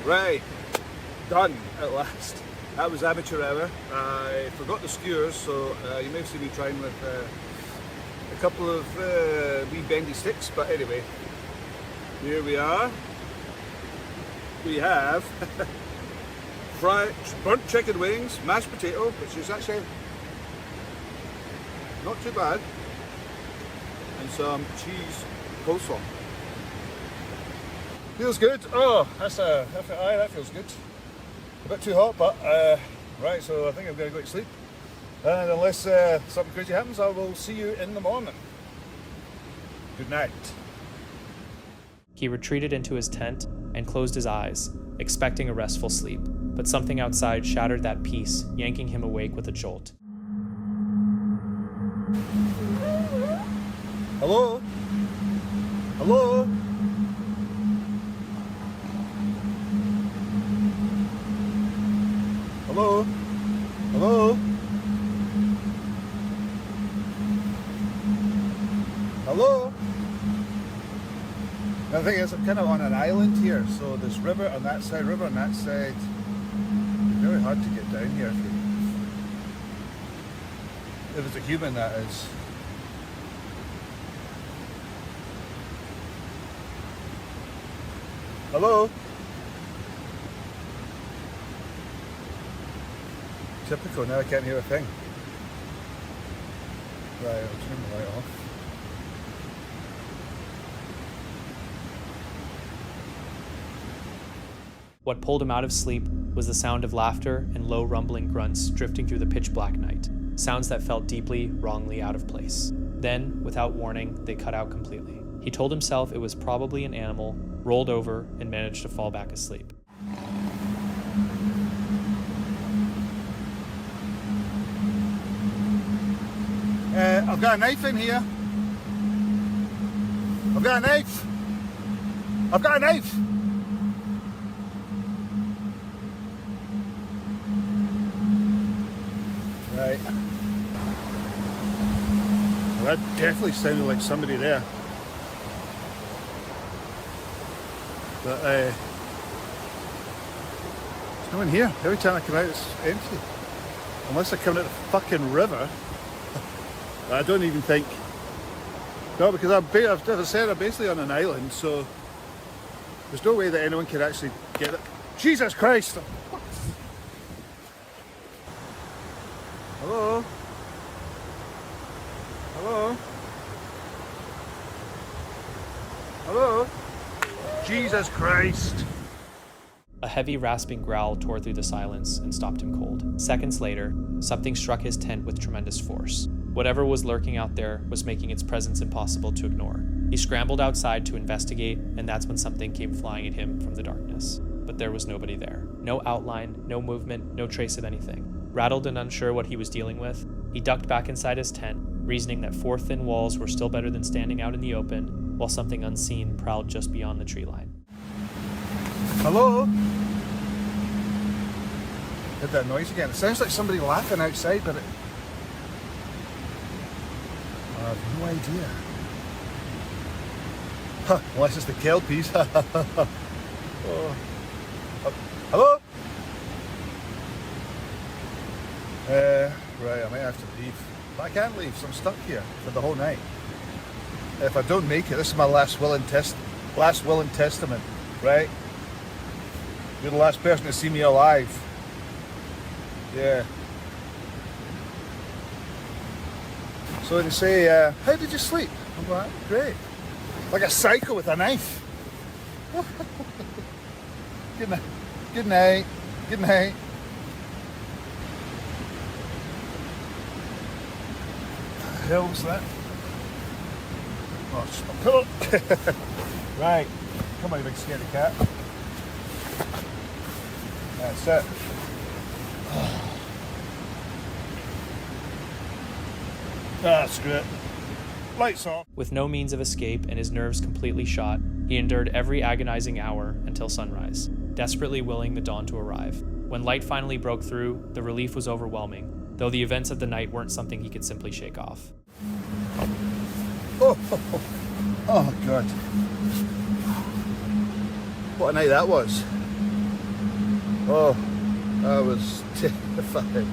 Right, done at last. That was amateur hour. I forgot the skewers, so you may see me trying with a couple of wee bendy sticks, but anyway, here we are. We have fried burnt chicken wings, mashed potato, which is actually not too bad, and some cheese coleslaw. Feels good. Oh, that feels good. A bit too hot, but right. So I think I'm going to go to sleep. And unless something crazy happens, I will see you in the morning. Good night. He retreated into his tent and closed his eyes, expecting a restful sleep. But something outside shattered that peace, yanking him awake with a jolt. Hello? Hello? Hello? Hello? Hello? The thing is, I'm kind of on an island here, so there's river on that side, river on that side. It's very hard to get down here if it's a human, that is. Hello? Typical, now I can't hear a thing. Right, I'll turn the light off. What pulled him out of sleep was the sound of laughter and low rumbling grunts drifting through the pitch black night, sounds that felt deeply, wrongly out of place. Then, without warning, they cut out completely. He told himself it was probably an animal, rolled over, and managed to fall back asleep. I've got a knife in here. I've got a knife. I've got a knife. Right. Well, that definitely sounded like somebody there. But there's no one here. Every time I come out, it's empty. Unless I come out the fucking river. I don't even think. No, because I've never said I'm basically on an island, so there's no way that anyone could actually get it. Jesus Christ! Hello? Hello? Hello? Jesus Christ! A heavy rasping growl tore through the silence and stopped him cold. Seconds later, something struck his tent with tremendous force. Whatever was lurking out there was making its presence impossible to ignore. He scrambled outside to investigate, and that's when something came flying at him from the darkness. But there was nobody there. No outline, no movement, no trace of anything. Rattled and unsure what he was dealing with, he ducked back inside his tent, reasoning that 4 thin walls were still better than standing out in the open, while something unseen prowled just beyond the tree line. Hello? Heard that noise again. It sounds like somebody laughing outside, but I have no idea. Huh, unless it's the kelpies. Oh. Hello? Right, I might have to leave. But I can't leave, so I'm stuck here for the whole night. If I don't make it, this is my last will and testament, right? You're the last person to see me alive. Yeah. So they say, how did you sleep? I'm like, great. Like a psycho with a knife. Good night. Good night. Good night. What the hell was that? Oh, just my pillow. Right. Come on, you big scary cat. That's it. Ah, screw it. Lights off. With no means of escape and his nerves completely shot, he endured every agonizing hour until sunrise, desperately willing the dawn to arrive. When light finally broke through, the relief was overwhelming, though the events of the night weren't something he could simply shake off. Oh, God. What a night that was. Oh, I was terrified.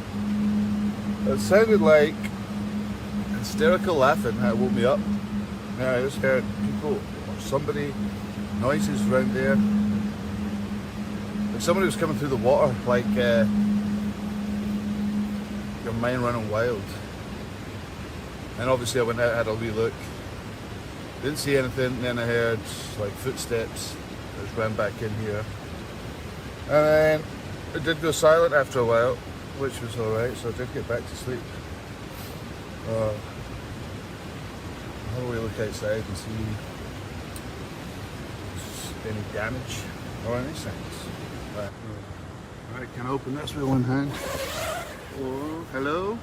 It sounded like hysterical laughing that woke me up. Yeah, I just heard people or somebody, noises around there. Like somebody was coming through the water, like your mind running wild. And obviously I went out, had a wee look. Didn't see anything, and then I heard like footsteps. I just ran back in here. And then it did go silent after a while, which was alright, so I did get back to sleep. How do we look outside and see any damage or anything? Right, can I open this with one hand? Oh, hello?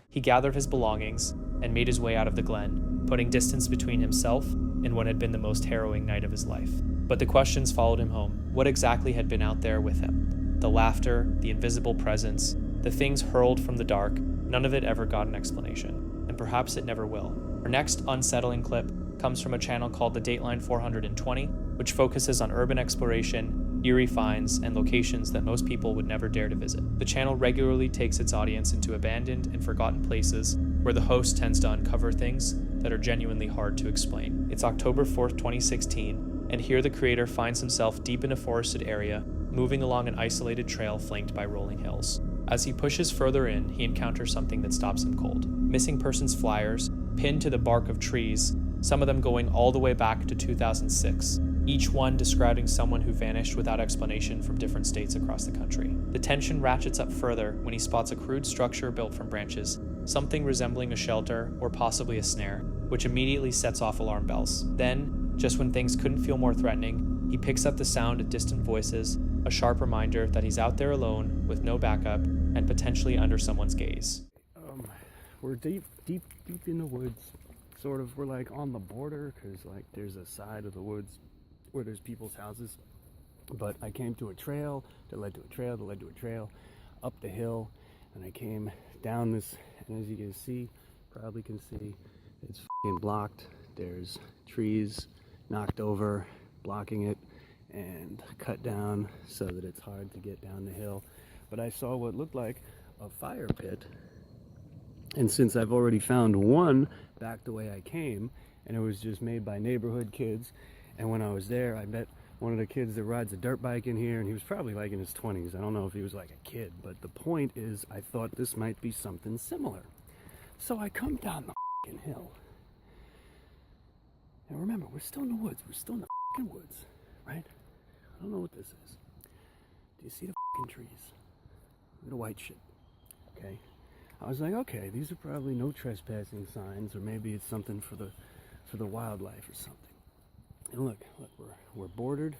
He gathered his belongings and made his way out of the glen, putting distance between himself and what had been the most harrowing night of his life. But the questions followed him home. What exactly had been out there with him? The laughter, the invisible presence, the things hurled from the dark, none of it ever got an explanation. And perhaps it never will. Our next unsettling clip comes from a channel called the Dateline 420, which focuses on urban exploration, eerie finds, and locations that most people would never dare to visit. The channel regularly takes its audience into abandoned and forgotten places where the host tends to uncover things that are genuinely hard to explain. It's October 4th, 2016, and here the creator finds himself deep in a forested area, moving along an isolated trail flanked by rolling hills. As he pushes further in, he encounters something that stops him cold. Missing persons flyers, pinned to the bark of trees, some of them going all the way back to 2006, each one describing someone who vanished without explanation from different states across the country. The tension ratchets up further when he spots a crude structure built from branches, something resembling a shelter or possibly a snare, which immediately sets off alarm bells. Then, just when things couldn't feel more threatening, he picks up the sound of distant voices, a sharp reminder that he's out there alone with no backup and potentially under someone's gaze. We're deep in the woods. Sort of, we're like on the border, because like there's a side of the woods where there's people's houses. But I came to a trail that led to a trail that led to a trail up the hill, and I came down this, and as you can see, probably can see, it's f***ing blocked. There's trees knocked over, blocking it, and cut down so that it's hard to get down the hill. But I saw what looked like a fire pit, and since I've already found one back the way I came, and it was just made by neighborhood kids, and when I was there I met one of the kids that rides a dirt bike in here, and he was probably like in his 20s. I don't know if he was like a kid, but the point is I thought this might be something similar. So I come down the f***ing hill, and remember, we're still in the woods. We're still in the f***ing woods, right? I don't know what this is. Do you see the f***ing trees? The white shit, okay? I was like, okay, these are probably no trespassing signs, or maybe it's something for the wildlife or something. And look, we're bordered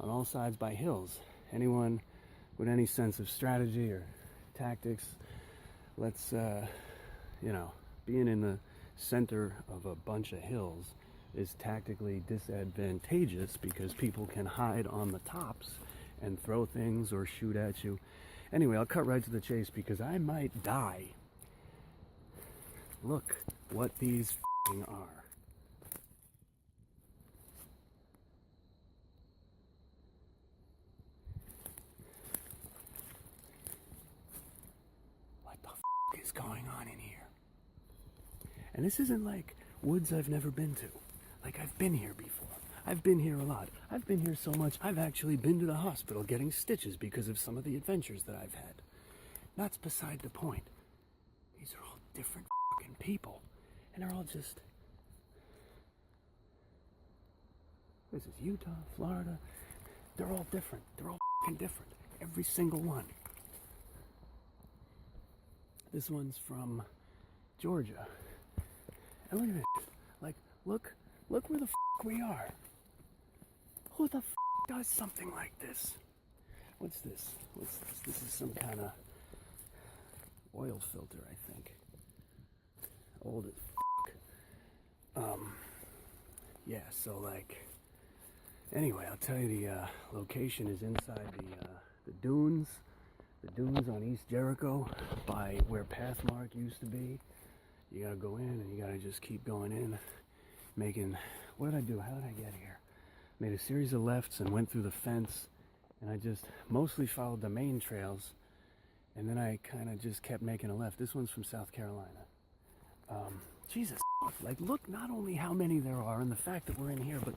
on all sides by hills. Anyone with any sense of strategy or tactics, let's, you know, being in the center of a bunch of hills is tactically disadvantageous because people can hide on the tops and throw things or shoot at you. Anyway, I'll cut right to the chase because I might die. Look what these f***ing are. What the f*** is going on in here? And this isn't like woods I've never been to. Like, I've been here before. I've been here a lot. I've been here so much, I've actually been to the hospital getting stitches because of some of the adventures that I've had. That's beside the point. These are all different fucking people. And they're all just... This is Utah, Florida. They're all different. They're all fucking different. Every single one. This one's from Georgia. And look at this. Like, look where the fuck we are. Who the f*** does something like this? What's this? What's this? This is some kind of oil filter, I think. Old as f***. Yeah, so like, anyway, I'll tell you the location is inside the dunes. The dunes on East Jericho by where Pathmark used to be. You gotta go in and you gotta just keep going in. Making, what did I do? How did I get here? Made a series of lefts and went through the fence, and I just mostly followed the main trails, and then I kind of just kept making a left. This one's from South Carolina. Jesus, like, look not only how many there are and the fact that we're in here, but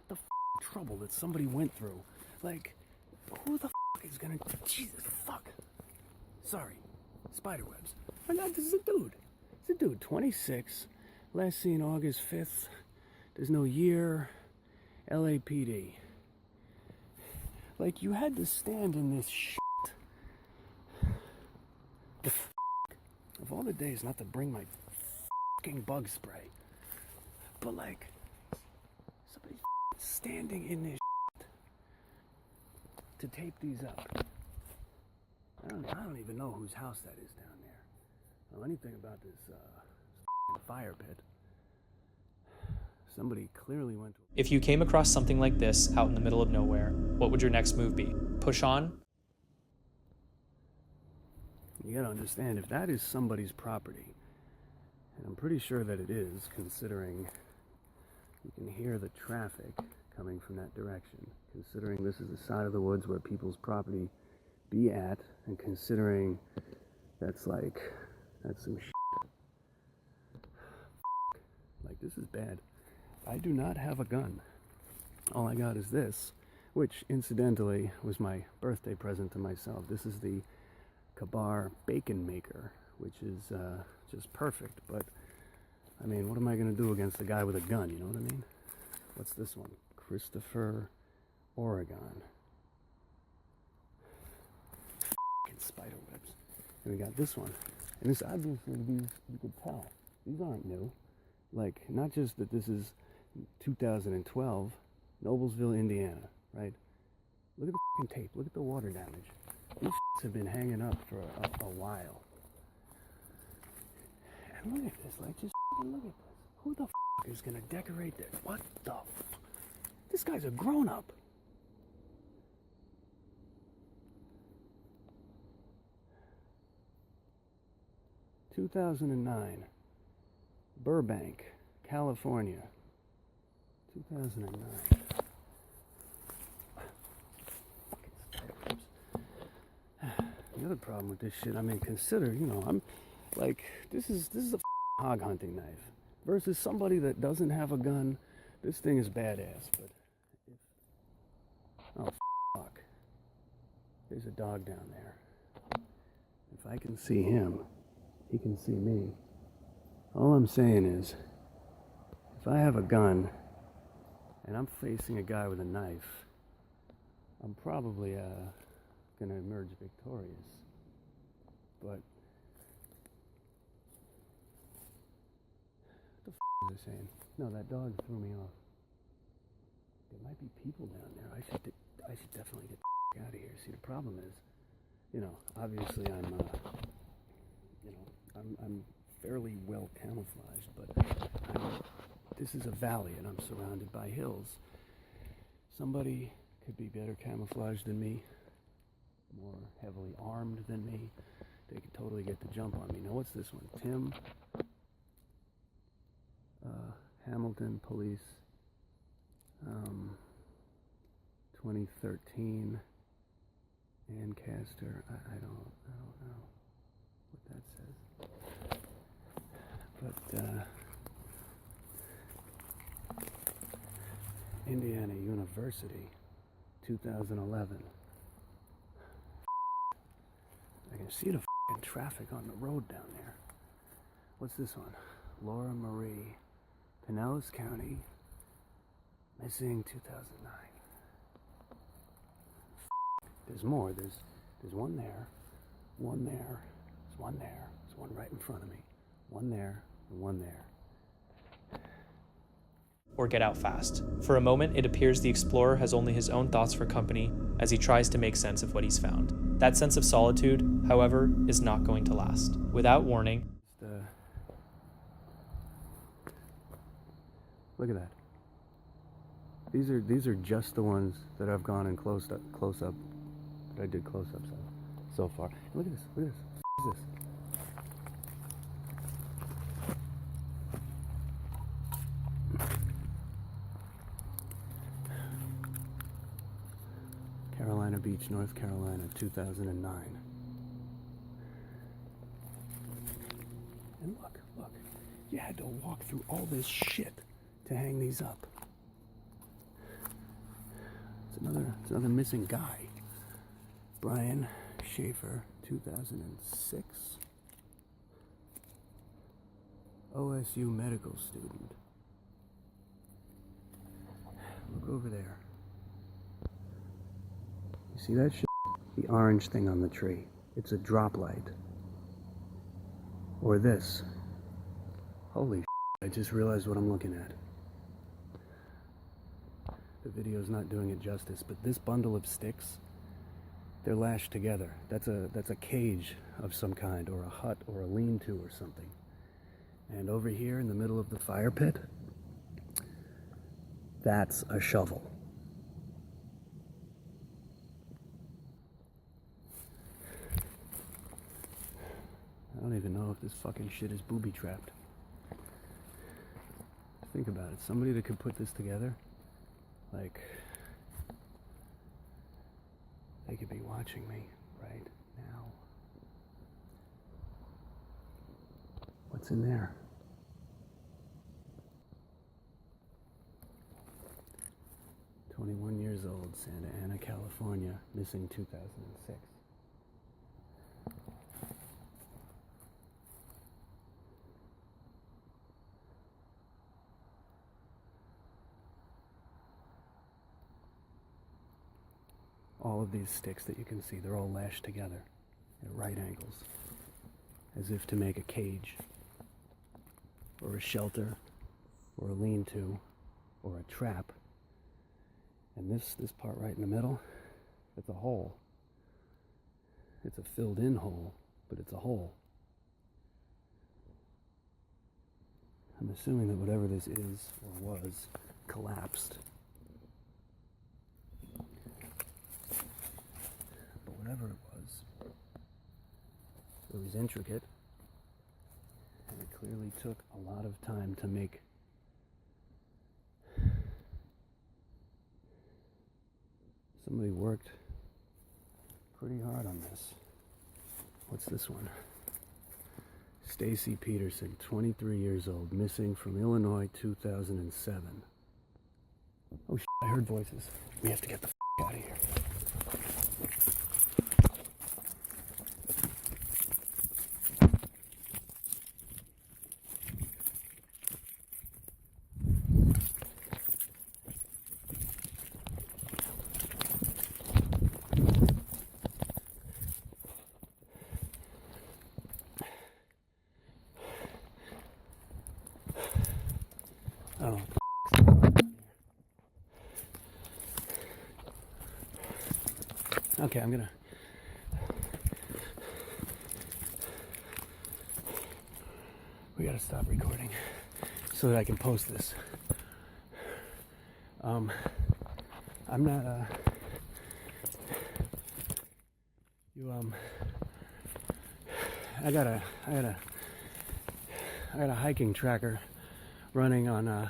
the trouble that somebody went through. Like, who the is gonna, Jesus, fuck. Sorry, spider webs. But no, this is a dude. It's a dude, 26, last seen August 5th. There's no year. LAPD. Like, you had to stand in this shit. Of all the days not to bring my fucking bug spray. But like, somebody's standing in this shit to tape these up. I don't even know whose house that is down there. I don't know anything about this fire pit. Somebody clearly went to... If you came across something like this out in the middle of nowhere, what would your next move be? Push on? You gotta understand, if that is somebody's property, And I'm pretty sure that it is, considering you can hear the traffic coming from that direction. Considering this is the side of the woods where people's property be at, and considering that's some shit. Like, this is bad. I do not have a gun. All I got is this, which incidentally was my birthday present to myself. This is the Kabar bacon maker, which is just perfect. But I mean, what am I going to do against a guy with a gun? You know what I mean? What's this one? Christopher, Oregon. F***ing spider webs. And we got this one. And this, obviously, these, you can tell, these aren't new. Like, not just that this is 2012, Noblesville, Indiana, right? Look at the f***ing tape. Look at the water damage. These have been hanging up for a while. And look at this. Like, just look at this. Who the f*** is going to decorate this? What the f***? This guy's a grown-up. (2009) Burbank, California. 2009. The other problem with this shit, I mean, consider, you know, I'm like, this is a hog hunting knife versus somebody that doesn't have a gun. This thing is badass, but oh fuck, there's a dog down there. If I can see him, he can see me. All I'm saying is, if I have a gun and I'm facing a guy with a knife, I'm probably gonna emerge victorious. But what the f*** is it saying? No, that dog threw me off. There might be people down there. I should definitely get the f*** out of here. See, the problem is, you know, obviously I'm fairly well camouflaged, but this is a valley and I'm surrounded by hills. Somebody could be better camouflaged than me, more heavily armed than me. They could totally get the jump on me. Now, what's this one? Tim, Hamilton Police, 2013, Ancaster. I don't know what that says. But Indiana University, 2011. I can see the f***ing traffic on the road down there. What's this one? Laura Marie, Pinellas County, missing 2009. There's more. There's one there, one there, there's one there, there's one right in front of me, one there, and one there. Or get out fast. For a moment, it appears the explorer has only his own thoughts for company as he tries to make sense of what he's found. That sense of solitude, however, is not going to last. Without warning, Look at that. These are just the ones that I've gone and close up that I did close-ups of so far. Look at this. Look at this. What is this? Carolina Beach, North Carolina, 2009. And look, you had to walk through all this shit to hang these up. It's another missing guy. Brian Schaefer, 2006. OSU medical student. Look over there. You see that shit? The orange thing on the tree. It's a drop light. Or this. Holy shit, I just realized what I'm looking at. The video's not doing it justice, but this bundle of sticks, they're lashed together. That's a cage of some kind, or a hut, or a lean-to or something. And over here in the middle of the fire pit, that's a shovel. I don't even know if this fucking shit is booby-trapped. Think about it. Somebody that could put this together, like, they could be watching me right now. What's in there? "21 years old, Santa Ana, California, missing 2006. All of these sticks that you can see, they're all lashed together at right angles, as if to make a cage, or a shelter, or a lean-to, or a trap. And this part right in the middle, it's a hole. It's a filled-in hole, but it's a hole. I'm assuming that whatever this is, or was, collapsed. But whatever it was intricate, and it clearly took a lot of time to make. Somebody worked pretty hard on this. What's this one? Stacy Peterson, 23 years old, missing from Illinois, 2007. Oh shit, I heard voices. We have to get the out of here. Oh. Okay, I'm gonna. We gotta stop recording so that I can post this. I'm not, I got a hiking tracker running on,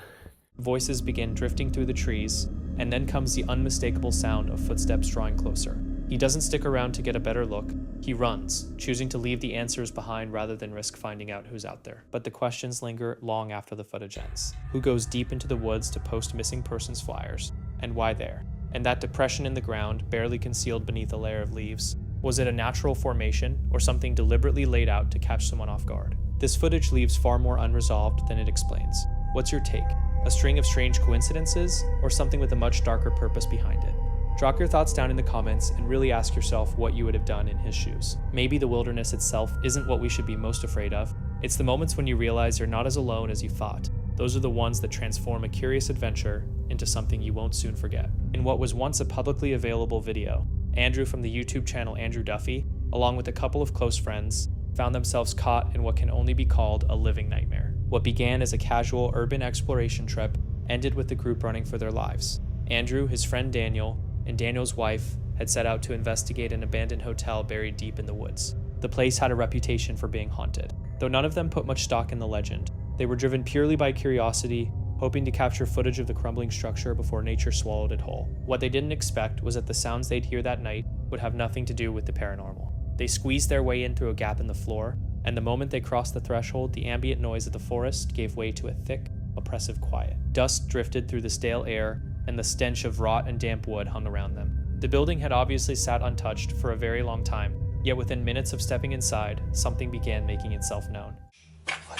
Voices begin drifting through the trees, and then comes the unmistakable sound of footsteps drawing closer. He doesn't stick around to get a better look. He runs, choosing to leave the answers behind rather than risk finding out who's out there. But the questions linger long after the footage ends. Who goes deep into the woods to post missing persons flyers, and why there? And that depression in the ground, barely concealed beneath a layer of leaves, was it a natural formation or something deliberately laid out to catch someone off guard? This footage leaves far more unresolved than it explains. What's your take? A string of strange coincidences, or something with a much darker purpose behind it? Drop your thoughts down in the comments and really ask yourself what you would have done in his shoes. Maybe the wilderness itself isn't what we should be most afraid of. It's the moments when you realize you're not as alone as you thought. Those are the ones that transform a curious adventure into something you won't soon forget. In what was once a publicly available video, Andrew from the YouTube channel Andrew Duffy, along with a couple of close friends, found themselves caught in what can only be called a living nightmare. What began as a casual urban exploration trip ended with the group running for their lives. Andrew, his friend Daniel, and Daniel's wife had set out to investigate an abandoned hotel buried deep in the woods. The place had a reputation for being haunted. Though none of them put much stock in the legend, they were driven purely by curiosity, hoping to capture footage of the crumbling structure before nature swallowed it whole. What they didn't expect was that the sounds they'd hear that night would have nothing to do with the paranormal. They squeezed their way in through a gap in the floor, and the moment they crossed the threshold, the ambient noise of the forest gave way to a thick, oppressive quiet. Dust drifted through the stale air, and the stench of rot and damp wood hung around them. The building had obviously sat untouched for a very long time, yet within minutes of stepping inside, something began making itself known.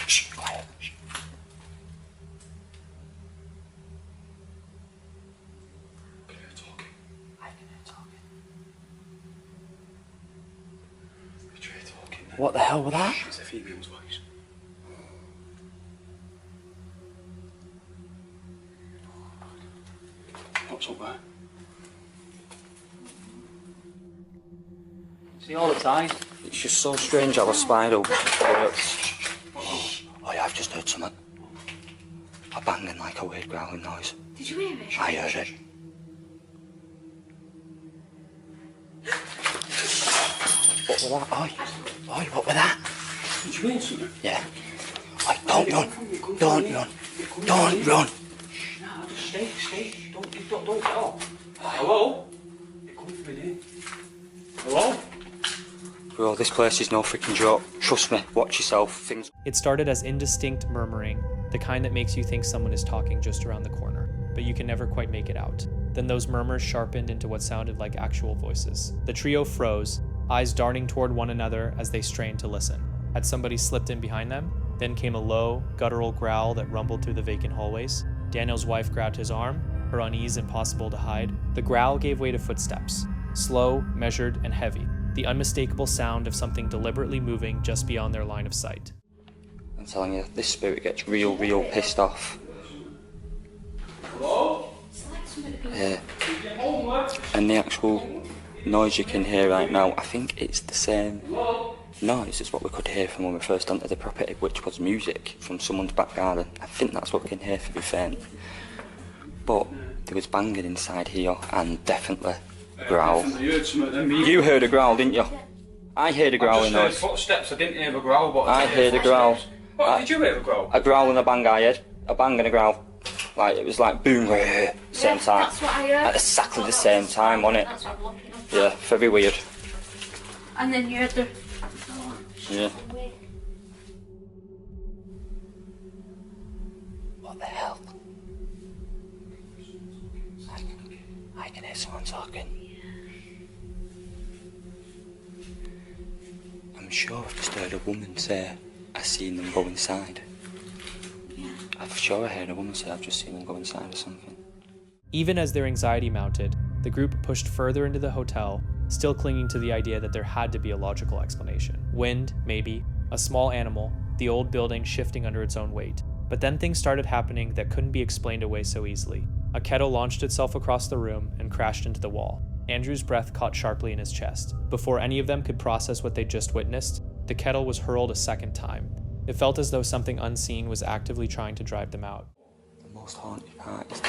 Shh, quiet. What the hell was that? It's a female's voice. What's up there? See all the time. It's just so strange how a spider works. Oh yeah, I've just heard something. A banging like a weird growling noise. Did you hear it? I heard it. What was that? Oi, what was that? Did you hear something? Yeah. Oi, don't run. Don't run. Don't run. Nah, just stay. Don't get off. Hello? They're coming from in here. Hello? Bro, this place is no freaking joke. Trust me, watch yourself. Things. It started as indistinct murmuring, the kind that makes you think someone is talking just around the corner, but you can never quite make it out. Then those murmurs sharpened into what sounded like actual voices. The trio froze, eyes darting toward one another as they strained to listen. Had somebody slipped in behind them? Then came a low, guttural growl that rumbled through the vacant hallways. Daniel's wife grabbed his arm, her unease impossible to hide. The growl gave way to footsteps, slow, measured, and heavy, the unmistakable sound of something deliberately moving just beyond their line of sight. I'm telling you, this spirit gets real pissed off. Yeah. And the actual noise you can hear right now, I think it's the same noise as what we could hear from when we first entered the property, which was music from someone's back garden. I think that's what we can hear, to be fair. But there was banging inside here, and definitely a growl. You heard a growl, didn't you? I heard a growling noise. I just heard footsteps, I didn't hear a growl, but I heard a growl. What, did you hear a growl? A growl and a bang I heard. A bang and a growl. Like, it was like boom, same time. That's what I heard. At exactly the same time, wasn't it? That's what I'm looking at. Yeah, very weird. And then you heard the... Yeah. What the hell? I can hear someone talking. I'm sure I've just heard a woman say, I've seen them go inside. I'm sure I heard a woman say, I've just seen them go inside or something. Even as their anxiety mounted, the group pushed further into the hotel, still clinging to the idea that there had to be a logical explanation. Wind, maybe, a small animal, the old building shifting under its own weight. But then things started happening that couldn't be explained away so easily. A kettle launched itself across the room and crashed into the wall. Andrew's breath caught sharply in his chest. Before any of them could process what they just witnessed, the kettle was hurled a second time. It felt as though something unseen was actively trying to drive them out. The most haunted part is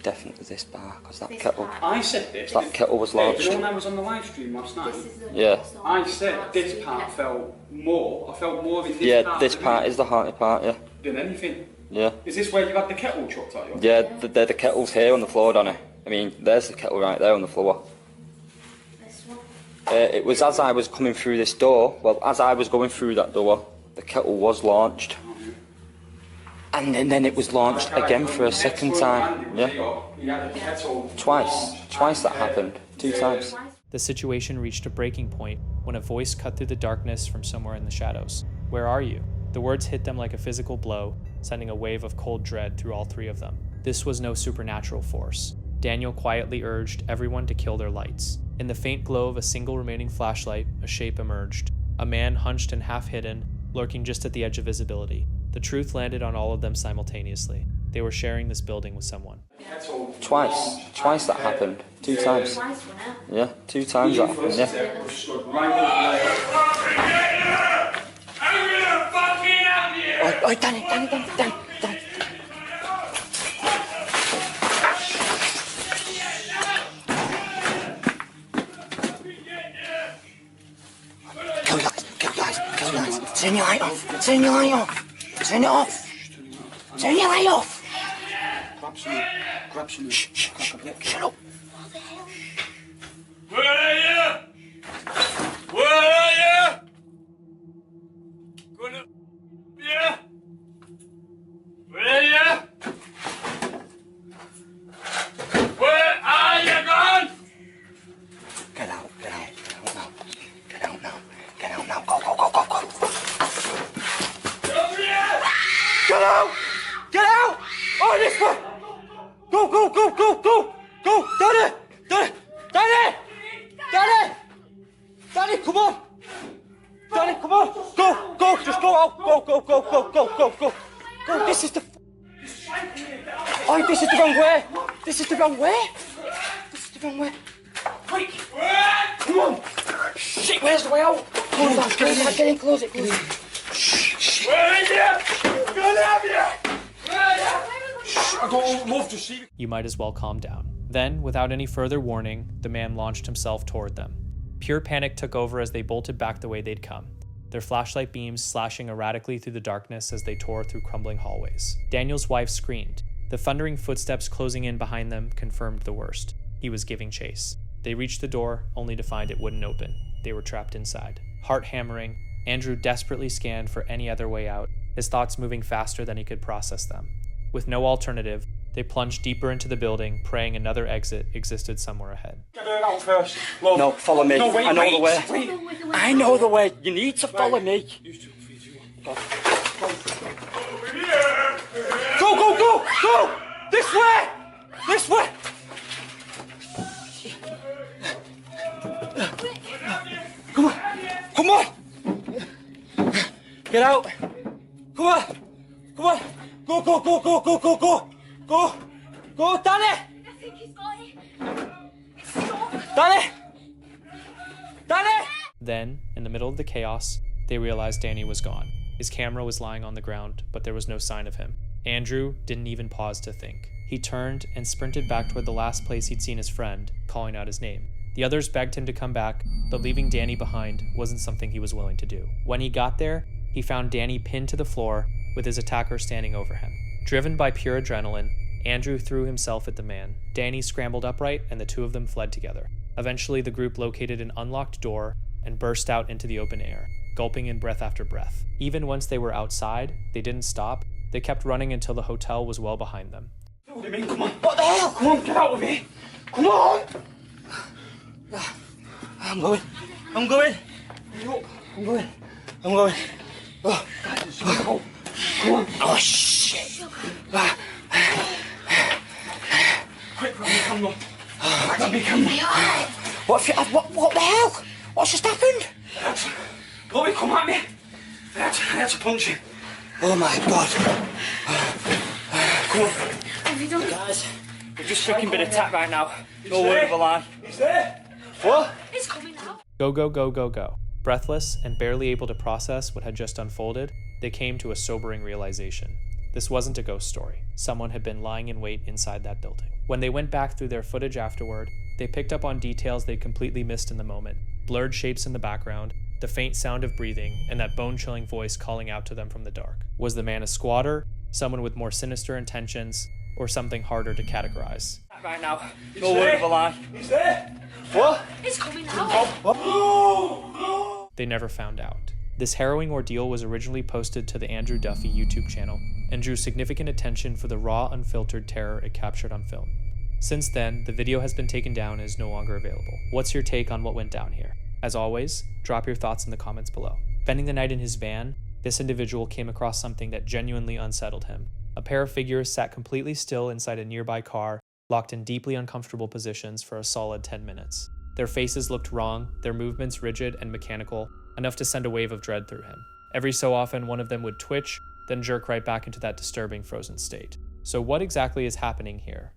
definitely this bar, because that kettle... I said this. That kettle was launched. You know when I was on the live stream last night? Yeah. I said this part felt more. I felt more in this part. Yeah, this part is the haunted part, yeah. Than anything. Yeah. Is this where you had the kettle chucked at you? Yeah, they're the kettles here on the floor, Donny. I mean, there's the kettle right there on the floor. It was as I was coming through this door, well, as I was going through that door, the kettle was launched. And then it was launched again for a second time. Yeah. Twice that happened. 2 times. The situation reached a breaking point when a voice cut through the darkness from somewhere in the shadows. Where are you? The words hit them like a physical blow, sending a wave of cold dread through all 3 of them. This was no supernatural force. Daniel quietly urged everyone to kill their lights. In the faint glow of a single remaining flashlight, a shape emerged. A man hunched and half hidden, lurking just at the edge of visibility. The truth landed on all of them simultaneously. They were sharing this building with someone. Twice that happened. 2 times. Yeah, 2 times that happened, yeah. Oh, Danny. Kill guys. Turn your light off. Turn your light off. Turn it off. Turn your light off. Grab some. Shut up. Where are you? Where are you? Gonna... Yeah? Where are you? Where are you gone? Get out now. Get out now. Go. Get out! Oh, this way! Go! Danny, come on! Go! Just go out! Go! This is the... Oh, this is the wrong way! Quick! Come on! Shit, where's the way out? Get in, close it. Shh. Where is you? Get out here! I don't love to see you. You might as well calm down. Then, without any further warning, the man launched himself toward them. Pure panic took over as they bolted back the way they'd come. their flashlight beams slashing erratically through the darkness as they tore through crumbling hallways. Daniel's wife screamed. The thundering footsteps closing in behind them confirmed the worst. He was giving chase. They reached the door, only to find it wouldn't open. They were trapped inside. Heart hammering, Andrew desperately scanned for any other way out, his thoughts moving faster than he could process them. With no alternative, they plunged deeper into the building, praying another exit existed somewhere ahead. Get her out first. Love. No, follow me. No, wait, I know the way. wait. I know the way. You need to follow me. Go, go, go, go! This way! This way! Come on! Come on! Get out! Come on! Come on! Go, go, go, go, go, go, go! Go! Go, Danny! I think he's got it. Danny! Danny! Then, in the middle of the chaos, they realized Danny was gone. His camera was lying on the ground, but there was no sign of him. Andrew didn't even pause to think. He turned and sprinted back toward the last place he'd seen his friend, calling out his name. The others begged him to come back, but leaving Danny behind wasn't something he was willing to do. When he got there, he found Danny pinned to the floor with his attacker standing over him. Driven by pure adrenaline, Andrew threw himself at the man. Danny scrambled upright and the two of them fled together. Eventually, the group located an unlocked door and burst out into the open air, gulping in breath after breath. Even once they were outside, they didn't stop. They kept running until the hotel was well behind them. What do you mean, come on? What the hell? Come on, get out of here! Come on! I'm going. I'm going. I'm going. I'm going. Oh, come on. Oh, shit. Quick, Robbie, come on. Robbie, come on. What the hell? What's just happened? Robbie, come at me. I had to punch him. Oh, my God. Come on. Have you done it? Guys, we've just freaking been attacked right now. No word of a lie. He's there. What? It's coming out. Go, go, go, go, go. Breathless and barely able to process what had just unfolded, they came to a sobering realization. This wasn't a ghost story. Someone had been lying in wait inside that building. When they went back through their footage afterward, they picked up on details they'd completely missed in the moment. Blurred shapes in the background, the faint sound of breathing, and that bone-chilling voice calling out to them from the dark. Was the man a squatter, someone with more sinister intentions, or something harder to categorize? Right now. No word of a lie. He's there. What? It's coming out. They never found out. This harrowing ordeal was originally posted to the Andrew Duffy YouTube channel and drew significant attention for the raw, unfiltered terror it captured on film. Since then, the video has been taken down and is no longer available. What's your take on what went down here? As always, drop your thoughts in the comments below. Spending the night in his van, this individual came across something that genuinely unsettled him. A pair of figures sat completely still inside a nearby car, locked in deeply uncomfortable positions for a solid 10 minutes. Their faces looked wrong, their movements rigid and mechanical, enough to send a wave of dread through him. Every so often, one of them would twitch, then jerk right back into that disturbing frozen state. So what exactly is happening here?